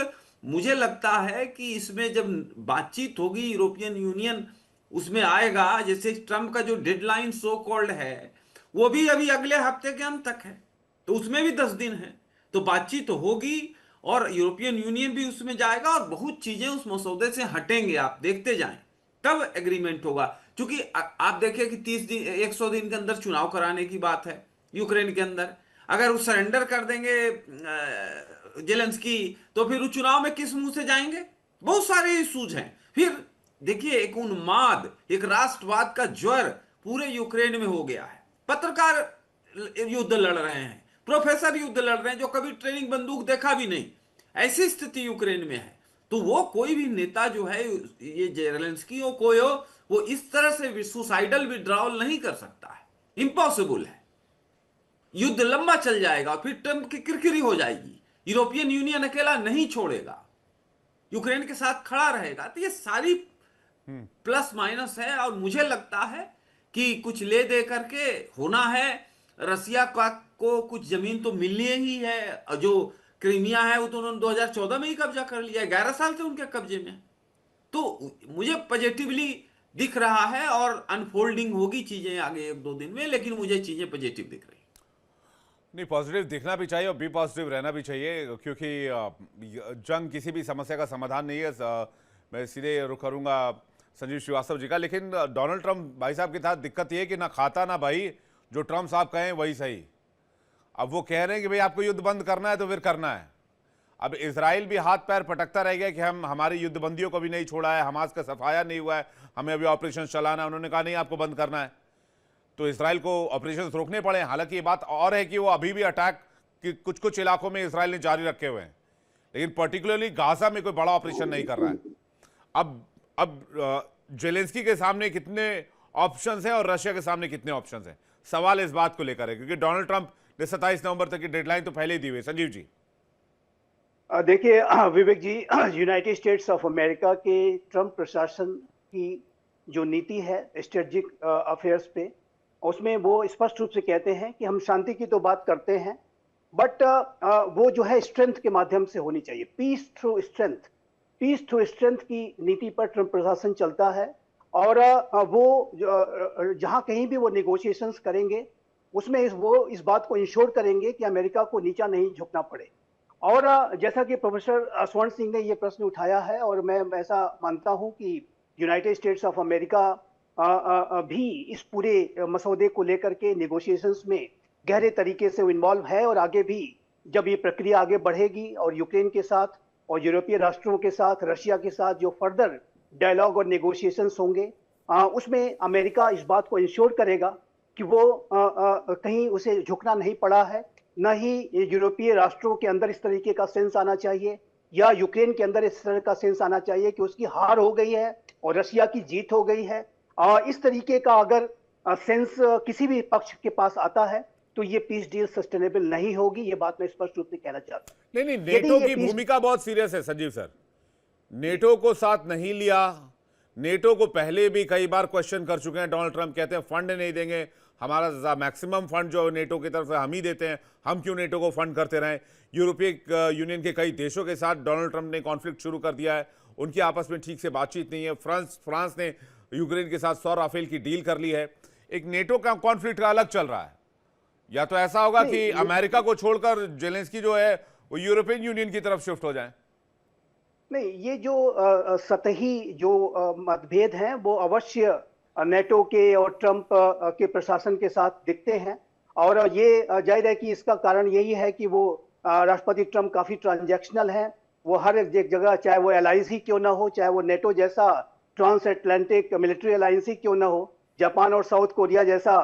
मुझे लगता है कि इसमें जब बातचीत होगी, यूरोपियन यूनियन उसमें आएगा। जैसे ट्रंप का जो डेडलाइन सो कॉल्ड है वो भी अभी अगले हफ्ते के अंत तक है, तो उसमें भी 10 दिन है, तो बातचीत होगी और यूरोपियन यूनियन भी उसमें जाएगा, और बहुत चीजें उस मसौदे से हटेंगे, आप देखते जाएं, तब एग्रीमेंट होगा। क्योंकि आप देखिए कि 30 दिन 100 दिन के अंदर चुनाव कराने की बात है यूक्रेन के अंदर। अगर वो सरेंडर कर देंगे जेलेंस्की, तो फिर वो चुनाव में किस मुंह से जाएंगे? बहुत सारे इश्यूज हैं। फिर देखिए, एक उन्माद, एक राष्ट्रवाद का ज्वर पूरे यूक्रेन में हो गया है। पत्रकार युद्ध लड़ रहे हैं, प्रोफेसर युद्ध लड़ रहे हैं जो कभी ट्रेनिंग बंदूक देखा भी नहीं, ऐसी स्थिति यूक्रेन में है। तो वो कोई भी नेता जो है, ये जेलेंस्की हो कोई हो, वो इस तरह से सुसाइडल विड्रॉल नहीं कर सकता है, इम्पॉसिबल है। युद्ध लंबा चल जाएगा, फिर ट्रंप की किरकिरी हो जाएगी, यूरोपियन यूनियन अकेला नहीं छोड़ेगा, यूक्रेन के साथ खड़ा रहेगा। तो ये सारी प्लस माइनस है, और मुझे लगता है कि कुछ ले दे करके होना है। रसिया को कुछ जमीन तो मिलनी ही है, जो क्रीमिया है वो तो उन्होंने 2014 में ही कब्जा कर लिया है, 11 साल से उनके कब्जे में। तो मुझे पॉजिटिवली दिख रहा है, और अनफोल्डिंग होगी चीजें आगे 1-2 दिन में, लेकिन मुझे चीजें पॉजिटिव दिख रही। नहीं, पॉजिटिव दिखना भी चाहिए और बी पॉजिटिव रहना भी चाहिए, क्योंकि जंग किसी भी समस्या का समाधान नहीं है। मैं सीधे रुख करूंगा संजीव श्रीवास्तव जी का। लेकिन डोनाल्ड ट्रंप भाई साहब के साथ दिक्कत ये है कि ना खाता ना भाई, जो ट्रंप साहब कहें वही सही। अब वो कह रहे हैं कि भाई आपको युद्ध बंद करना है तो फिर करना है। अब इजराइल भी हाथ पैर पटकता रह गया कि हम हमारी युद्धबंदियों को भी नहीं छोड़ा है, हमास का सफाया नहीं हुआ है, हमें अभी ऑपरेशन चलाना है। उन्होंने कहा नहीं, आपको बंद करना है, तो इजराइल को ऑपरेशन रोकने पड़े। हालांकि ये बात और है कि वो अभी भी अटैक कि कुछ कुछ इलाकों में इजराइल ने जारी रखे हुए हैं, लेकिन पर्टिकुलरली गाजा में कोई बड़ा ऑपरेशन नहीं कर रहा है। अब जेलेंस्की के सामने कितने ऑप्शंस हैं और रशिया के सामने कितने ऑप्शंस हैं, सवाल इस बात को लेकर है, क्योंकि डोनाल्ड ट्रंप ने 27 नवंबर तक की डेडलाइन तो पहले ही दी हुई है। संजीव जी। देखिए विवेक जी, यूनाइटेड स्टेट्स ऑफ अमेरिका के ट्रम्प प्रशासन की जो नीति है स्ट्रेटजिक अफेयर्स पे, उसमें वो स्पष्ट रूप से कहते हैं कि हम शांति की तो बात करते हैं, बट वो जो है स्ट्रेंथ के माध्यम से होनी चाहिए, पीस थ्रू स्ट्रेंथ की नीति पर ट्रम्प प्रशासन चलता है। और वो जहां कहीं भी वो निगोशिएशंस करेंगे उसमें वो इस बात को इंश्योर करेंगे कि अमेरिका को नीचा नहीं झुकना पड़े। और जैसा कि प्रोफेसर स्वर्ण सिंह ने ये प्रश्न उठाया है, और मैं ऐसा मानता हूं कि यूनाइटेड स्टेट्स ऑफ अमेरिका भी इस पूरे मसौदे को लेकर के निगोशिएशंस में गहरे तरीके से इन्वॉल्व है, और आगे भी जब ये प्रक्रिया आगे बढ़ेगी और यूक्रेन के साथ और यूरोपीय राष्ट्रों के साथ, रशिया के साथ जो फर्दर डायलॉग और नेगोशिएशंस होंगे, उसमें अमेरिका इस बात को इंश्योर करेगा कि वो कहीं उसे झुकना नहीं पड़ा है, न ही यूरोपीय राष्ट्रों के अंदर इस तरीके का सेंस आना चाहिए या यूक्रेन के अंदर इस तरह का सेंस आना चाहिए कि उसकी हार हो गई है और रशिया की जीत हो गई है। इस तरीके का अगर सेंस किसी भी पक्ष के पास आता है तो ये पीस डील सस्टेनेबल नहीं होगी, ये बात मैं स्पष्ट रूप से कहना चाहता हूं। नहीं, नेटो की भूमिका बहुत सीरियस है संजीव सर। नेटो को साथ नहीं लिया, नेटो को पहले भी कई बार क्वेश्चन कर चुके हैं। डोनाल्ड ट्रंप कहते हैं फंड नहीं देंगे, हमारा मैक्सिमम फंड जो नेटो की तरफ से हम ही देते हैं, हम क्यों नेटो को फंड करते रहें। यूरोपीय यूनियन के कई देशों के साथ डोनाल्ड ट्रंप ने कॉन्फ्लिक्ट शुरू कर दिया है, उनकी आपस में ठीक से बातचीत नहीं है। फ्रांस ने यूक्रेन के साथ 100 राफेल की डील कर ली है। एक नेटो का कॉन्फ्लिक्ट अलग चल रहा है। या तो ऐसा होगा कि अमेरिका को छोड़कर जेलेंस्की जो है वो यूरोपियन यूनियन की तरफ शिफ्ट हो जाए। नहीं, ये जो सतही जो मतभेद हैं वो अवश्य नेटो के और ट्रंप के प्रशासन के साथ दिखते हैं, और ये जाहिर है कि इसका कारण यही है कि वो राष्ट्रपति ट्रंप काफी ट्रांजैक्शनल हैं। वो हर एक जगह, चाहे वो अलायंस ही क्यों ना हो, चाहे वो नेटो जैसा ट्रांस अटलांटिक मिलिट्री अलायंस ही क्यों ना हो, जापान और साउथ कोरिया जैसा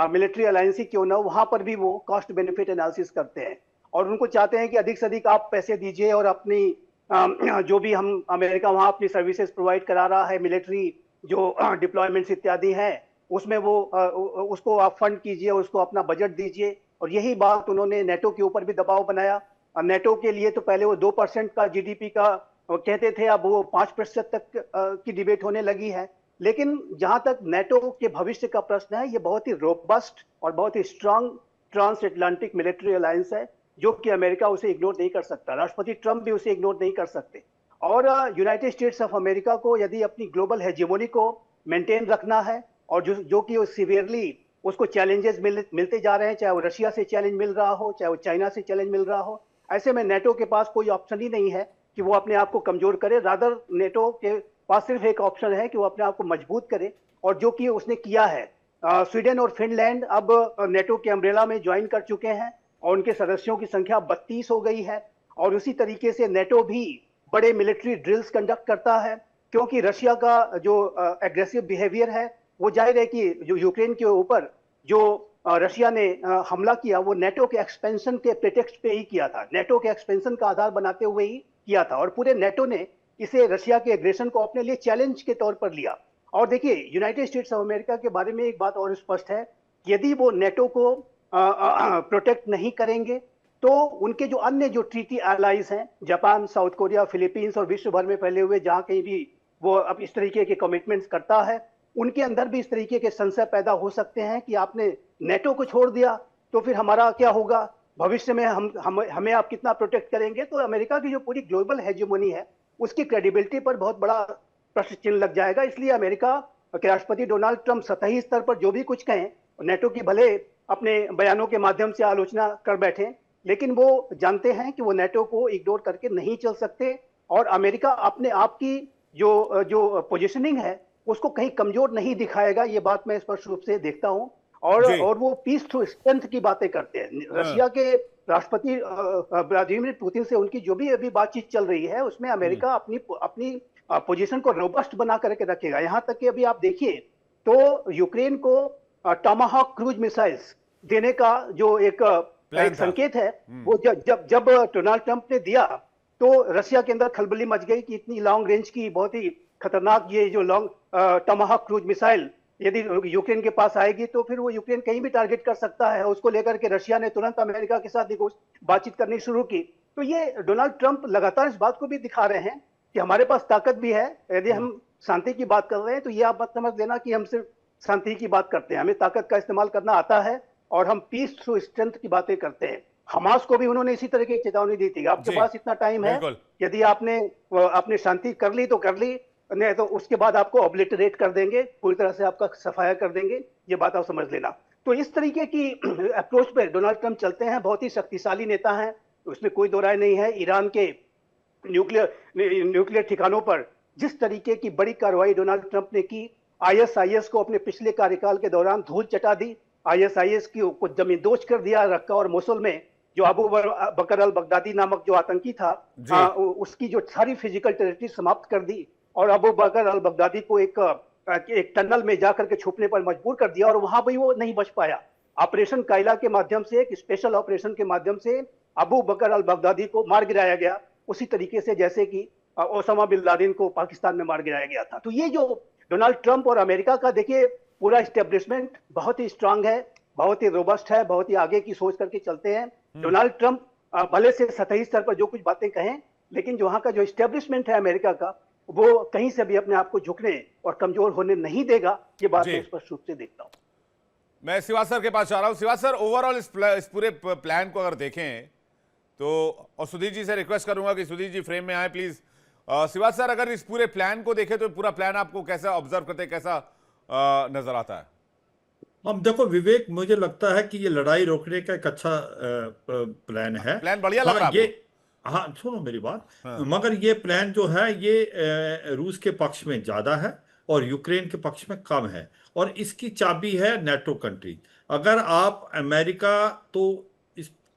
मिलिट्री अलायंस ही क्यों ना हो, वहां पर भी वो कॉस्ट बेनिफिट एनालिसिस करते हैं और उनको चाहते हैं कि अधिक से अधिक आप पैसे दीजिए और अपनी जो भी हम अमेरिका वहां अपनी सर्विसेज प्रोवाइड करा रहा है, मिलिट्री जो डिप्लॉयमेंट्स इत्यादि हैं, उसमें वो उसको आप फंड कीजिए, उसको अपना बजट दीजिए। और यही बात उन्होंने नेटो के ऊपर भी दबाव बनाया। नेटो के लिए तो पहले वो 2% का जीडीपी का कहते थे, अब वो 5% तक की डिबेट होने लगी है। लेकिन जहां तक नेटो के भविष्य का प्रश्न है, ये बहुत ही रोबस्ट और बहुत ही strong trans Atlantic military alliance है, जो कि अमेरिका उसे इग्नोर नहीं कर सकता, राष्ट्रपति ट्रंप भी उसे इग्नोर नहीं कर सकते। और यूनाइटेड स्टेट्स ऑफ अमेरिका को यदि अपनी ग्लोबल हेजेमोनी को मेंटेन रखना है, और जो कि सीवियरली उसको चैलेंजेस मिलते जा रहे हैं, चाहे वो रशिया से चैलेंज मिल रहा हो, चाहे वो चाइना से चैलेंज मिल रहा हो, ऐसे में नेटो के पास कोई ऑप्शन ही नहीं है कि वो अपने आप को कमजोर करे। रादर नेटो के पास सिर्फ एक ऑप्शन है कि वो अपने आप को मजबूत करे, और जो कि उसने किया है। स्वीडन और फिनलैंड अब नेटो के अम्ब्रेला में ज्वाइन कर चुके हैं और उनके सदस्यों की संख्या 32 हो गई है। और उसी तरीके से नेटो भी बड़े मिलिट्री ड्रिल्स कंडक्ट करता है, क्योंकि रशिया का जो एग्रेसिव बिहेवियर है, वो जाहिर है कि जो यूक्रेन के ऊपर जो रशिया ने हमला किया, वो नेटो के एक्सपेंशन के प्रेटेक्स्ट पे ही किया था, नेटो के एक्सपेंशन का आधार बनाते हुए ही किया था। और पूरे नेटो ने इसे रशिया के एग्रेशन को अपने लिए चैलेंज के तौर पर लिया। और देखिए, यूनाइटेड स्टेट्स ऑफ अमेरिका के बारे में एक बात और स्पष्ट है, यदि वो नेटो को प्रोटेक्ट नहीं करेंगे तो उनके जो अन्य जो ट्रीटी एलाइज हैं, जापान, साउथ कोरिया, फिलीपींस और विश्व भर में फैले हुए जहां कहीं भी वो अब इस तरीके के कमिटमेंट्स करता है, उनके अंदर भी इस तरीके के संशय पैदा हो सकते हैं कि आपने नेटो को छोड़ दिया तो फिर हमारा क्या होगा, भविष्य में हमें आप कितना प्रोटेक्ट करेंगे। तो अमेरिका की जो पूरी ग्लोबल हेजेमोनी है, उसकी क्रेडिबिलिटी पर बहुत बड़ा प्रश्न चिन्ह लग जाएगा। इसलिए अमेरिका के राष्ट्रपति डोनाल्ड ट्रंप सतही स्तर पर जो भी कुछ कहें, नेटो की भले अपने बयानों के माध्यम से आलोचना कर बैठे, लेकिन वो जानते हैं कि वो नेटो को इग्नोर करके नहीं चल सकते, और अमेरिका अपने आप की जो पोजीशनिंग है उसको कहीं कमजोर नहीं दिखाएगा। ये बात मैं स्पष्ट रूप से देखता हूं। और वो पीस थ्रू स्ट्रेंथ की बातें करते हैं। रशिया के राष्ट्रपति व्लादिमीर पुतिन से उनकी जो भी अभी बातचीत चल रही है, उसमें अमेरिका अपनी पोजीशन को रोबस्ट बना करके रखेगा। यहां तक कि अभी आप देखिए तो यूक्रेन को टमाहॉक क्रूज मिसाइल्स देने का जो एक संकेत है, वो जब डोनाल्ड ट्रंप ने दिया तो रशिया के अंदर खलबली मच गई कि इतनी लॉन्ग रेंज की बहुत ही खतरनाक ये जो लॉन्ग टमाहॉक क्रूज मिसाइल यदि यूक्रेन के पास आएगी तो फिर वो यूक्रेन कहीं भी टारगेट कर सकता है। उसको लेकर के रशिया ने तुरंत अमेरिका के साथ बातचीत करनी शुरू की। तो ये डोनाल्ड ट्रंप लगातार इस बात को भी दिखा रहे हैं कि हमारे पास ताकत भी है। यदि हम शांति की बात कर रहे हैं तो ये आप मत समझ लेना कि हम सिर्फ शांति की बात करते हैं, हमें ताकत का इस्तेमाल करना आता है और हम पीस थ्रू स्ट्रेंथ की बातें करते हैं। हमास को भी उन्होंने इसी तरह की चेतावनी दी थी, आपके जी, पास इतना टाइम है, बिल्कुल। यदि आपने शांति कर ली तो कर ली, नहीं तो उसके बाद आपको ऑब्लिटरेट कर देंगे, पूरी तरह से आपका सफाया कर देंगे, ये बात आप समझ लेना। तो इस तरीके की अप्रोच पे डोनाल्ड ट्रंप चलते हैं, बहुत ही शक्तिशाली नेता हैं, उसमें कोई दो राय नहीं है। ईरान के न्यूक्लियर ठिकानों पर जिस तरीके की बड़ी कार्रवाई डोनाल्ड ट्रंप ने की, आईएसआईएस को अपने पिछले कार्यकाल के दौरान धूल चटा दी, आईएसआईएस को जमींदोज कर दिया रखा, और मोसुल में जो अबू बकर अल बगदादी नामक जो आतंकी था उसकी जो सारी फिजिकल टेरिटरी समाप्त कर दी, और अबू बकर अल बगदादी को एक टनल में जाकर के छुपने पर मजबूर कर दिया, और वहां भी वो नहीं बच पाया। ऑपरेशन कायला के माध्यम से, एक स्पेशल ऑपरेशन के माध्यम से अबू बकर अल बगदादी को मार गिराया गया, उसी तरीके से जैसे कि ओसामा बिन लादेन को पाकिस्तान में मार गिराया गया था। तो ये जो डोनाल्ड ट्रंप और अमेरिका का देखिए पूरा एस्टेब्लिशमेंट बहुत ही स्ट्रांग है, बहुत ही रोबस्ट है, बहुत ही आगे की सोच करके चलते हैं। डोनाल्ड ट्रंप भले से सतही स्तर पर जो कुछ बातें कहें, लेकिन जो वहां का जो एस्टेब्लिशमेंट है अमेरिका का, वो कहीं से भी अपने आप को झुकने और कमजोर होने नहीं देगा, ये बात मैं स्पष्ट रूप से देखता हूं। मैं सिवाज सर के पास जा रहा हूं। सिवाज सर, ओवरऑल इस पूरे प्लान को अगर देखें तो, और सुधीर जी से रिक्वेस्ट करूंगा कि सुधीर जी फ्रेम में आए प्लीज। सिवाज सर, अगर इस पूरे प्लान को देखें तो पूरा प्लान आपको कैसा ऑब्जर्व करते हैं, कैसा नजर आता है? अब देखो विवेक, मुझे लगता है कि ये लड़ाई रोकने का एक अच्छा प्लान है। प्लान बढ़िया लग रहा है आपको? हाँ सुनो मेरी बात। मगर ये प्लान जो है ये रूस के पक्ष में ज्यादा है और यूक्रेन के पक्ष में कम है, और इसकी चाबी है नेटो कंट्री। अगर आप अमेरिका तो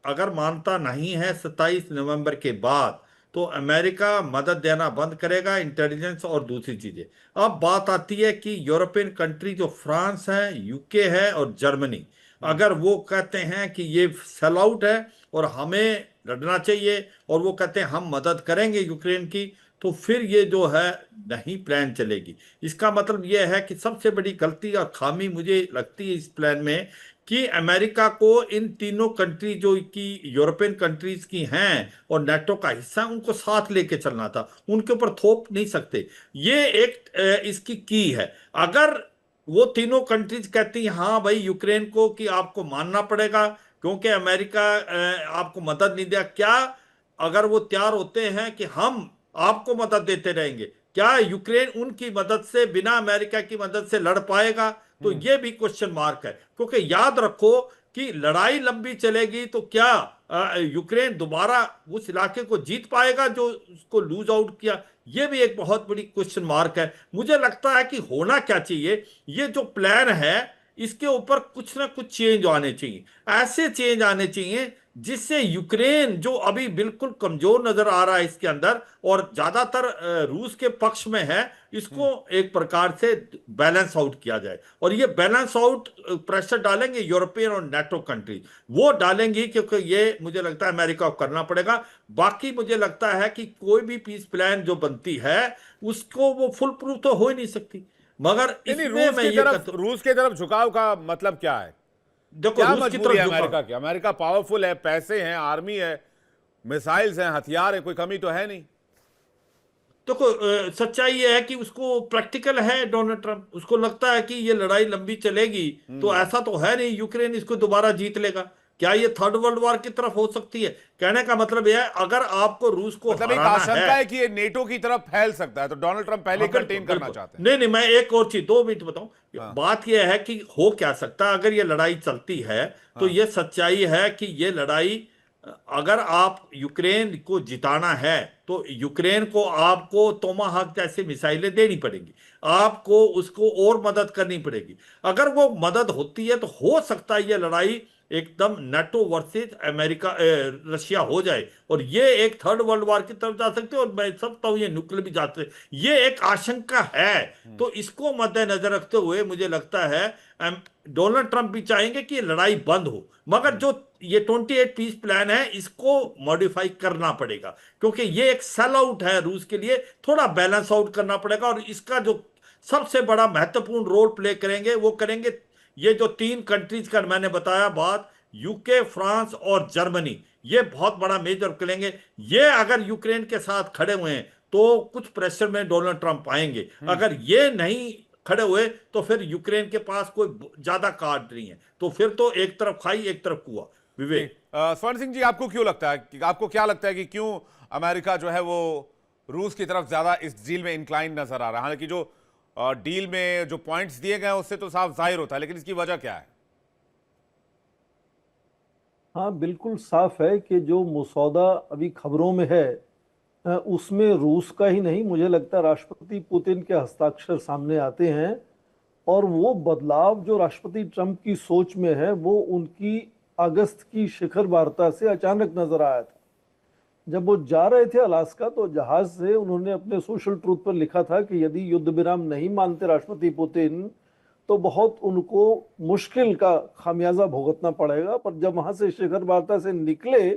अगर मानता नहीं है 27 नवंबर के बाद, तो अमेरिका मदद देना बंद करेगा, इंटेलिजेंस और दूसरी चीजें। अब बात आती है कि यूरोपियन कंट्री जो फ्रांस है, यूके है और जर्मनी, अगर वो कहते हैं कि ये सेल आउट है और हमें लड़ना चाहिए, और वो कहते हैं हम मदद करेंगे यूक्रेन की, तो फिर ये जो है नहीं प्लान चलेगी। इसका मतलब ये है कि सबसे बड़ी गलती और खामी मुझे लगती है इस प्लान में कि अमेरिका को इन तीनों कंट्री जो कि यूरोपियन कंट्रीज की हैं और नेटो का हिस्सा, उनको साथ लेके चलना था, उनके ऊपर थोप नहीं सकते। ये एक इसकी की है। अगर वो तीनों कंट्रीज कहती हैं हाँ भाई यूक्रेन को कि आपको मानना पड़ेगा क्योंकि अमेरिका आपको मदद नहीं दिया, क्या अगर वो तैयार होते हैं कि हम आपको मदद देते रहेंगे, क्या यूक्रेन उनकी मदद से, बिना अमेरिका की मदद से लड़ पाएगा? तो ये भी क्वेश्चन मार्क है, क्योंकि याद रखो कि लड़ाई लंबी चलेगी तो क्या यूक्रेन दोबारा उस इलाके को जीत पाएगा जो उसको लूज आउट किया? ये भी एक बहुत बड़ी क्वेश्चन मार्क है। मुझे लगता है कि होना क्या चाहिए, ये जो प्लान है इसके ऊपर कुछ ना कुछ चेंज आने चाहिए, ऐसे चेंज आने चाहिए जिससे यूक्रेन जो अभी बिल्कुल कमजोर नजर आ रहा है इसके अंदर और ज्यादातर रूस के पक्ष में है, इसको एक प्रकार से बैलेंस आउट किया जाए। और ये बैलेंस आउट प्रेशर डालेंगे यूरोपियन और नेटो कंट्री, वो डालेंगी, क्योंकि ये मुझे लगता है अमेरिका को करना पड़ेगा। बाकी मुझे लगता है कि कोई भी पीस प्लान जो बनती है उसको वो फुल प्रूफ तो हो ही नहीं सकती, मगर इसमें रूस की तरफ झुकाव का मतलब क्या है? देखो क्या रूस की मजबूरी तरफ है अमेरिका की? अमेरिका पावरफुल है, पैसे हैं, आर्मी है, मिसाइल्स हैं, हथियार है, कोई कमी तो है नहीं। देखो सच्चाई ये है कि उसको प्रैक्टिकल है डोनाल्ड ट्रंप, उसको लगता है कि ये लड़ाई लंबी चलेगी तो ऐसा तो है नहीं यूक्रेन इसको दोबारा जीत लेगा। क्या ये थर्ड वर्ल्ड वॉर की तरफ हो सकती है? कहने का मतलब यह है अगर आपको रूस को मतलब एक आशंका है कि ये नेटो की तरफ फैल सकता है, तो डोनाल्ड ट्रंप पहले कंटेन करना चाहते हैं। नहीं, मैं एक और चीज 2 मिनट बताऊं। बात यह है कि हो क्या सकता है अगर ये लड़ाई चलती है, तो ये सच्चाई है कि ये लड़ाई अगर आप यूक्रेन को जिताना है तो यूक्रेन को आपको टोमाहाक जैसे मिसाइलें देनी पड़ेगी, आपको उसको और मदद करनी पड़ेगी। अगर वो मदद होती है तो हो सकता है ये लड़ाई एकदम नेटो वर्सेस अमेरिका रशिया हो जाए और ये एक थर्ड वर्ल्ड वॉर की तरफ जा सकते और मैं समझता हूं ये न्यूक्लियर भी जा सकते। ये एक आशंका है, तो इसको मद्देनजर रखते हुए मुझे लगता है डोनाल्ड ट्रंप भी चाहेंगे कि लड़ाई बंद हो, मगर जो ये 28 पीस प्लान है इसको मॉडिफाई करना पड़ेगा, क्योंकि ये एक सेल आउट है रूस के लिए, थोड़ा बैलेंस आउट करना पड़ेगा। और इसका जो सबसे बड़ा महत्वपूर्ण रोल प्ले करेंगे वो करेंगे ये जो 3 कंट्रीज का मैंने बताया बात, यूके, फ्रांस और जर्मनी, ये बहुत बड़ा मेजर खेलेंगे। ये अगर यूक्रेन के साथ खड़े हुए हैं तो कुछ प्रेशर में डोनाल्ड ट्रंप आएंगे। अगर ये नहीं खड़े हुए तो फिर यूक्रेन के पास कोई ज्यादा कार्ड नहीं है, तो फिर तो एक तरफ खाई एक तरफ कुआं। जी, विवेक, स्वर्ण सिंह जी, आपको क्यों लगता है कि आपको क्या लगता है कि क्यों अमेरिका जो है वो रूस की तरफ ज्यादा इस डील में इंक्लाइन नजर आ रहा है? हालांकि जो डील में जो पॉइंट्स दिए गए हैं उससे तो साफ जाहिर होता है, लेकिन इसकी वजह क्या है? हाँ, बिल्कुल साफ है कि जो मसौदा अभी खबरों में है उसमें रूस का ही नहीं, मुझे लगता है राष्ट्रपति पुतिन के हस्ताक्षर सामने आते हैं। और वो बदलाव जो राष्ट्रपति ट्रंप की सोच में है वो उनकी अगस्त की शिखर वार्ता से अचानक नजर आया था। जब वो जा रहे थे अलास्का तो जहाज से उन्होंने अपने सोशल ट्रूथ पर लिखा था कि यदि युद्ध विराम नहीं मानते राष्ट्रपति पुतिन तो बहुत उनको मुश्किल का खामियाजा भुगतना पड़ेगा। पर जब वहां से शिखर वार्ता से निकले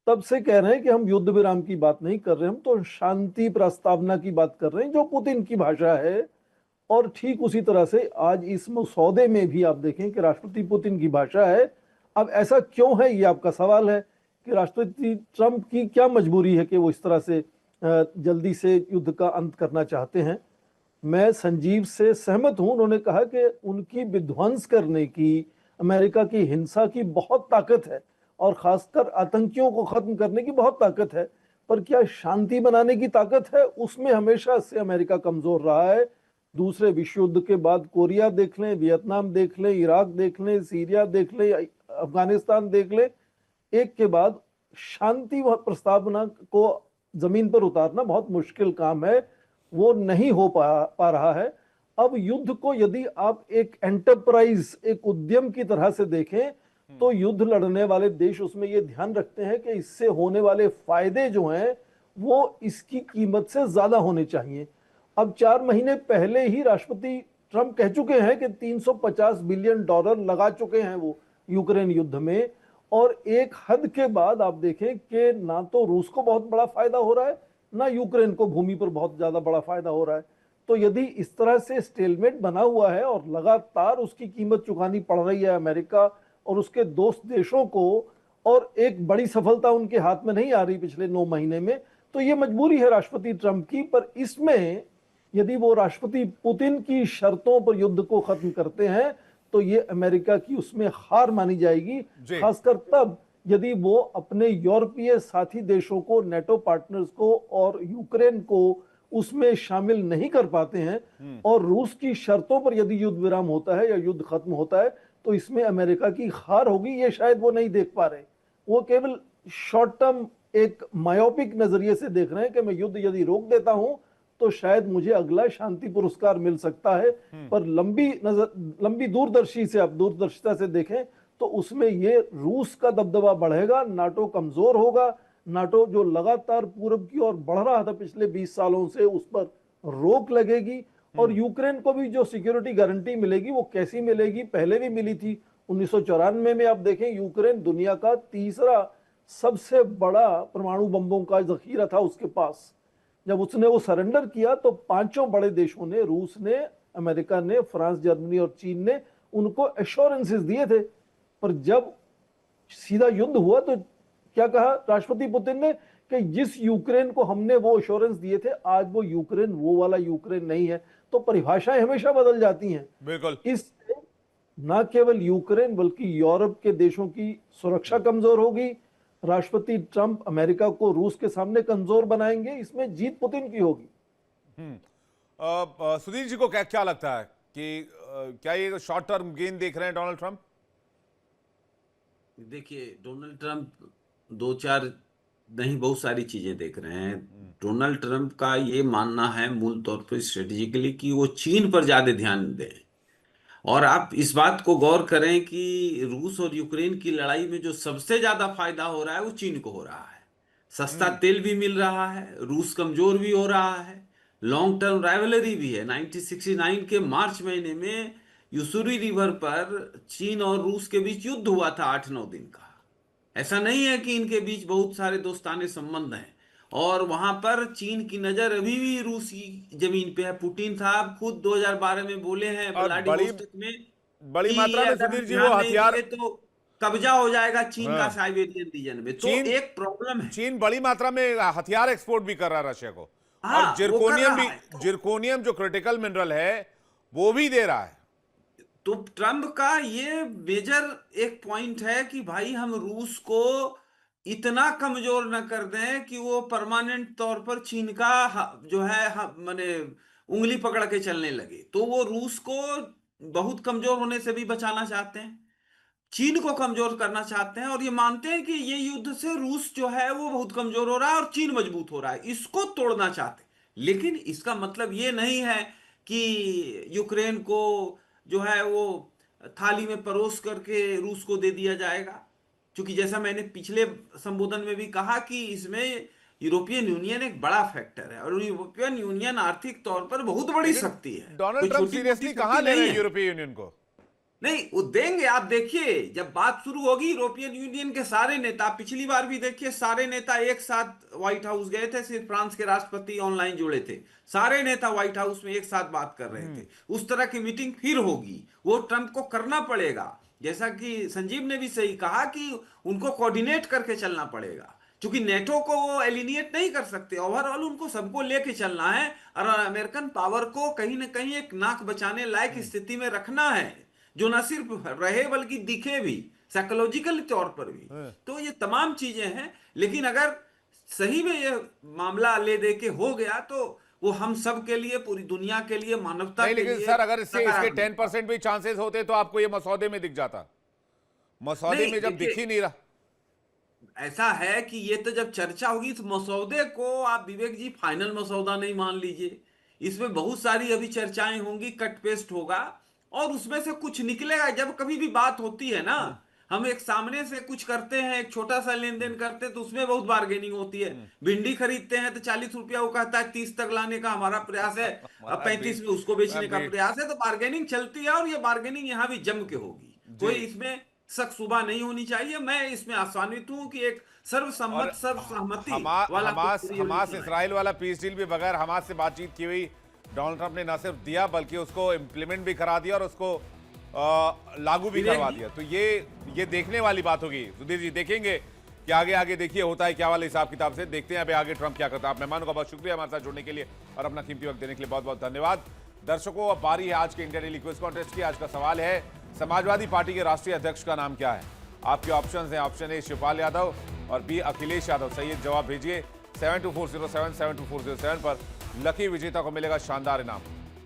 तब से कह रहे हैं कि हम युद्ध विराम की बात नहीं कर रहे, हम तो शांति प्रस्तावना की बात कर रहे हैं, जो पुतिन की भाषा है। और ठीक उसी तरह से आज इस मसौदे में भी आप देखें कि राष्ट्रपति पुतिन की भाषा है। अब ऐसा क्यों है, ये आपका सवाल है कि राष्ट्रपति ट्रंप की क्या मजबूरी है कि वो इस तरह से जल्दी से युद्ध का अंत करना चाहते हैं। मैं संजीव से सहमत हूं, उन्होंने कहा कि उनकी विध्वंस करने की, अमेरिका की हिंसा की बहुत ताकत है और खासकर आतंकियों को खत्म करने की बहुत ताकत है। पर क्या शांति बनाने की ताकत है? उसमें हमेशा से अमेरिका कमजोर रहा है। दूसरे विश्व युद्ध के बाद कोरिया देख लें, वियतनाम देख लें, इराक देख लें, सीरिया देख लें, अफगानिस्तान देख लें, एक के बाद शांति प्रस्तावना को जमीन पर उतारना बहुत मुश्किल काम है, वो नहीं हो पा रहा है। अब युद्ध को यदि आप एक एंटरप्राइज, एक उद्यम की तरह से देखें तो युद्ध लड़ने वाले देश उसमें ये ध्यान रखते हैं कि इससे होने वाले फायदे जो हैं वो इसकी कीमत से ज्यादा होने चाहिए। अब 4 महीने पहले ही राष्ट्रपति ट्रंप कह चुके हैं कि 350 बिलियन डॉलर लगा चुके हैं वो यूक्रेन युद्ध में। और एक हद के बाद आप देखें कि ना तो रूस को बहुत बड़ा फायदा हो रहा है, ना यूक्रेन को भूमि पर बहुत ज्यादा बड़ा फायदा हो रहा है। तो यदि इस तरह से स्टेलमेट बना हुआ है और लगातार उसकी कीमत चुकानी पड़ रही है अमेरिका और उसके दोस्त देशों को, और एक बड़ी सफलता उनके हाथ में नहीं आ रही पिछले 9 महीने में, तो ये मजबूरी है राष्ट्रपति ट्रंप की। पर इसमें यदि वो राष्ट्रपति पुतिन की शर्तों पर युद्ध को खत्म करते हैं तो ये अमेरिका की उसमें हार मानी जाएगी, खासकर तब यदि वो अपने यूरोपीय साथी देशों को, नेटो पार्टनर्स को और यूक्रेन को उसमें शामिल नहीं कर पाते हैं। और रूस की शर्तों पर यदि युद्ध विराम होता है या युद्ध खत्म होता है तो इसमें अमेरिका की हार होगी, ये शायद वो नहीं देख पा रहे। वो केवल शॉर्ट टर्म एक मायोपिक नजरिए से देख रहे हैं कि मैं युद्ध यदि रोक देता हूं तो शायद मुझे अगला शांति पुरस्कार मिल सकता है। पर लंबी दूरदर्शी से, आप दूरदर्शिता से देखें तो उसमें ये रूस का दबदबा बढ़ेगा, नाटो कमजोर होगा। नाटो जो लगातार पूरब की ओर बढ़ रहा था पिछले 20 सालों से, उस पर रोक लगेगी। और यूक्रेन को भी जो सिक्योरिटी गारंटी मिलेगी वो कैसी मिलेगी, पहले भी मिली थी 1994 में। आप देखें यूक्रेन दुनिया का तीसरा सबसे बड़ा परमाणु बम्बों का जखीरा था उसके पास। जब उसने वो सरेंडर किया तो 5 बड़े देशों ने, रूस ने, अमेरिका ने, फ्रांस, जर्मनी और चीन ने उनको एश्योरेंसेस दिए थे। पर जब सीधा युद्ध हुआ तो क्या कहा राष्ट्रपति पुतिन ने कि जिस यूक्रेन को हमने वो एश्योरेंस दिए थे आज वो यूक्रेन वो वाला यूक्रेन नहीं है। तो परिभाषाएं हमेशा बदल जाती हैं। बिल्कुल। इससे न केवल यूक्रेन बल्कि यूरोप के देशों की सुरक्षा कमजोर होगी। राष्ट्रपति ट्रंप अमेरिका को रूस के सामने कमजोर बनाएंगे, इसमें जीत पुतिन की होगी। सुधीर जी को क्या लगता है कि क्या ये शॉर्ट टर्म गेन देख रहे हैं डोनाल्ड ट्रंप? देखिए, डोनाल्ड ट्रंप 2-4 नहीं, बहुत सारी चीजें देख रहे हैं। डोनाल्ड ट्रंप का ये मानना है मूल तौर पर स्ट्रेटेजिकली कि वो चीन पर ज्यादा ध्यान दें। और आप इस बात को गौर करें कि रूस और यूक्रेन की लड़ाई में जो सबसे ज्यादा फायदा हो रहा है वो चीन को हो रहा है। सस्ता तेल भी मिल रहा है, रूस कमजोर भी हो रहा है, लॉन्ग टर्म राइवलरी भी है। 1969 के मार्च महीने में यूसुरी रिवर पर चीन और रूस के बीच युद्ध हुआ था 8-9 दिन का। ऐसा नहीं है कि इनके बीच बहुत सारे दोस्ताने संबंध हैं। और वहां पर चीन की नजर अभी भी रूस की जमीन पे है। पुतिन साहब खुद 2012 में बोले हैं और व्लादिवोस्तोक में बड़ी कि मात्रा में अगर सुधीर जी वो ध्यान नहीं हथियार, दिए तो कब्जा हो जाएगा चीन का हाँ। साइबेरियन रीजन में, तो चीन- एक प्रॉब्लम है। चीन बड़ी मात्रा में हथियार एक्सपोर्ट भी कर रहा है रशिया को, हाँ, और वो कर जिरकोनियम रहा भी, है। जिरकोनियम जो क्रिटिकल मिनरल है वो भी दे रहा है। तो ट्रम्प का ये मेजर एक पॉइंट है कि भाई हम रूस को इतना कमजोर न कर दें कि वो परमानेंट तौर पर चीन का जो है माने उंगली पकड़ के चलने लगे। तो वो रूस को बहुत कमजोर होने से भी बचाना चाहते हैं, चीन को कमजोर करना चाहते हैं, और ये मानते हैं कि ये युद्ध से रूस जो है वो बहुत कमजोर हो रहा है और चीन मजबूत हो रहा है, इसको तोड़ना चाहते हैं। लेकिन इसका मतलब ये नहीं है कि यूक्रेन को जो है वो थाली में परोस करके रूस को दे दिया जाएगा, क्योंकि जैसा मैंने पिछले संबोधन में भी कहा कि इसमें यूरोपियन यूनियन एक बड़ा फैक्टर है, और यूरोपियन यूनियन आर्थिक तौर पर बहुत बड़ी शक्ति है, डोनाल्ड कोई ट्रंप छोटी-मोटी सीरियसली शक्ति कहां ले नहीं रहे हैं है। यूरोपीय यूनियन को? नहीं, वो देंगे, आप देखिए जब बात शुरू होगी यूरोपियन यूनियन के सारे नेता, पिछली बार भी देखिए सारे नेता एक साथ व्हाइट हाउस गए थे, सिर्फ फ्रांस के राष्ट्रपति ऑनलाइन जुड़े थे, सारे नेता व्हाइट हाउस में एक साथ बात कर रहे थे। उस तरह की मीटिंग फिर होगी, वो ट्रंप को करना पड़ेगा, जैसा कि संजीव ने भी सही कहा कि उनको कोऑर्डिनेट करके चलना पड़ेगा, क्योंकि नेटो को वो एलिनिएट नहीं कर सकते, ओवरऑल उनको सबको लेके चलना है, और अमेरिकन पावर को कहीं ना कहीं एक नाक बचाने लायक स्थिति में रखना है, जो न सिर्फ रहे बल्कि दिखे भी, साइकोलॉजिकल तौर पर भी। तो ये तमाम चीजें हैं, लेकिन अगर सही में ये मामला ले दे के हो गया तो वो हम सब के लिए, पूरी दुनिया के लिए, मानवता नहीं, के लेकिन लिए सर अगर इसके सकारात्मक 10% भी चांसेस होते तो आपको ये मसौदे में दिख जाता। मसौदे नहीं, में जब दिख देखिए, ही नहीं रहा। ऐसा है कि ये तो जब चर्चा होगी इस मसौदे को, आप विवेक जी फाइनल मसौदा नहीं मान लीजिए, इसमें बहुत सारी अभी चर्चाएं होंगी, कट पेस्ट होगा, और उसमें से कुछ निकलेगा। जब कभी भी बात होती है ना, हम एक सामने से कुछ करते हैं, एक छोटा सा लेन देन करते हैं, तो उसमें बहुत बार्गेनिंग होती है। भिंडी खरीदते हैं तो 40 रुपया, वो कहता है 30 तक लाने का हमारा प्रयास है, अब 35 में उसको बेचने का प्रयास है, तो बार्गेनिंग चलती है, और ये बार्गेनिंग यहाँ भी जम के होगी, कोई इसमें शक सुबह नहीं होनी चाहिए। मैं इसमें आशान्वित हूं कि एक सर्वसम्मत, सर्वसहमति वाला हमास कुछ हमास resolution इसराइल वाला पीस डील भी बगैर हमास से बातचीत की हुई डोनाल्ड ट्रंप ने न सिर्फ दिया बल्कि उसको इम्प्लीमेंट भी करा दिया और उसको लागू भी विवेक करवा जी- दिया। तो ये देखने वाली बात होगी। सुधीर जी देखेंगे कि आगे आगे देखिए होता है क्या वाले हिसाब किताब से। देखते हैं अभी आगे ट्रंप क्या करता है। आप मेहमानों का बहुत शुक्रिया हमारे साथ जुड़ने के लिए और अपना कीमती वक्त देने के लिए बहुत बहुत धन्यवाद। दर्शकों, अब बारी है आज के इंडिया डेली क्विज कॉन्टेस्ट की। आज का सवाल है, समाजवादी पार्टी के राष्ट्रीय अध्यक्ष का नाम क्या है? आपके ऑप्शंस हैं, ऑप्शन ए शिवपाल यादव और बी अखिलेश यादव। सही जवाब भेजिए 724077 724077 पर। लकी विजेता को मिलेगा शानदार इनाम।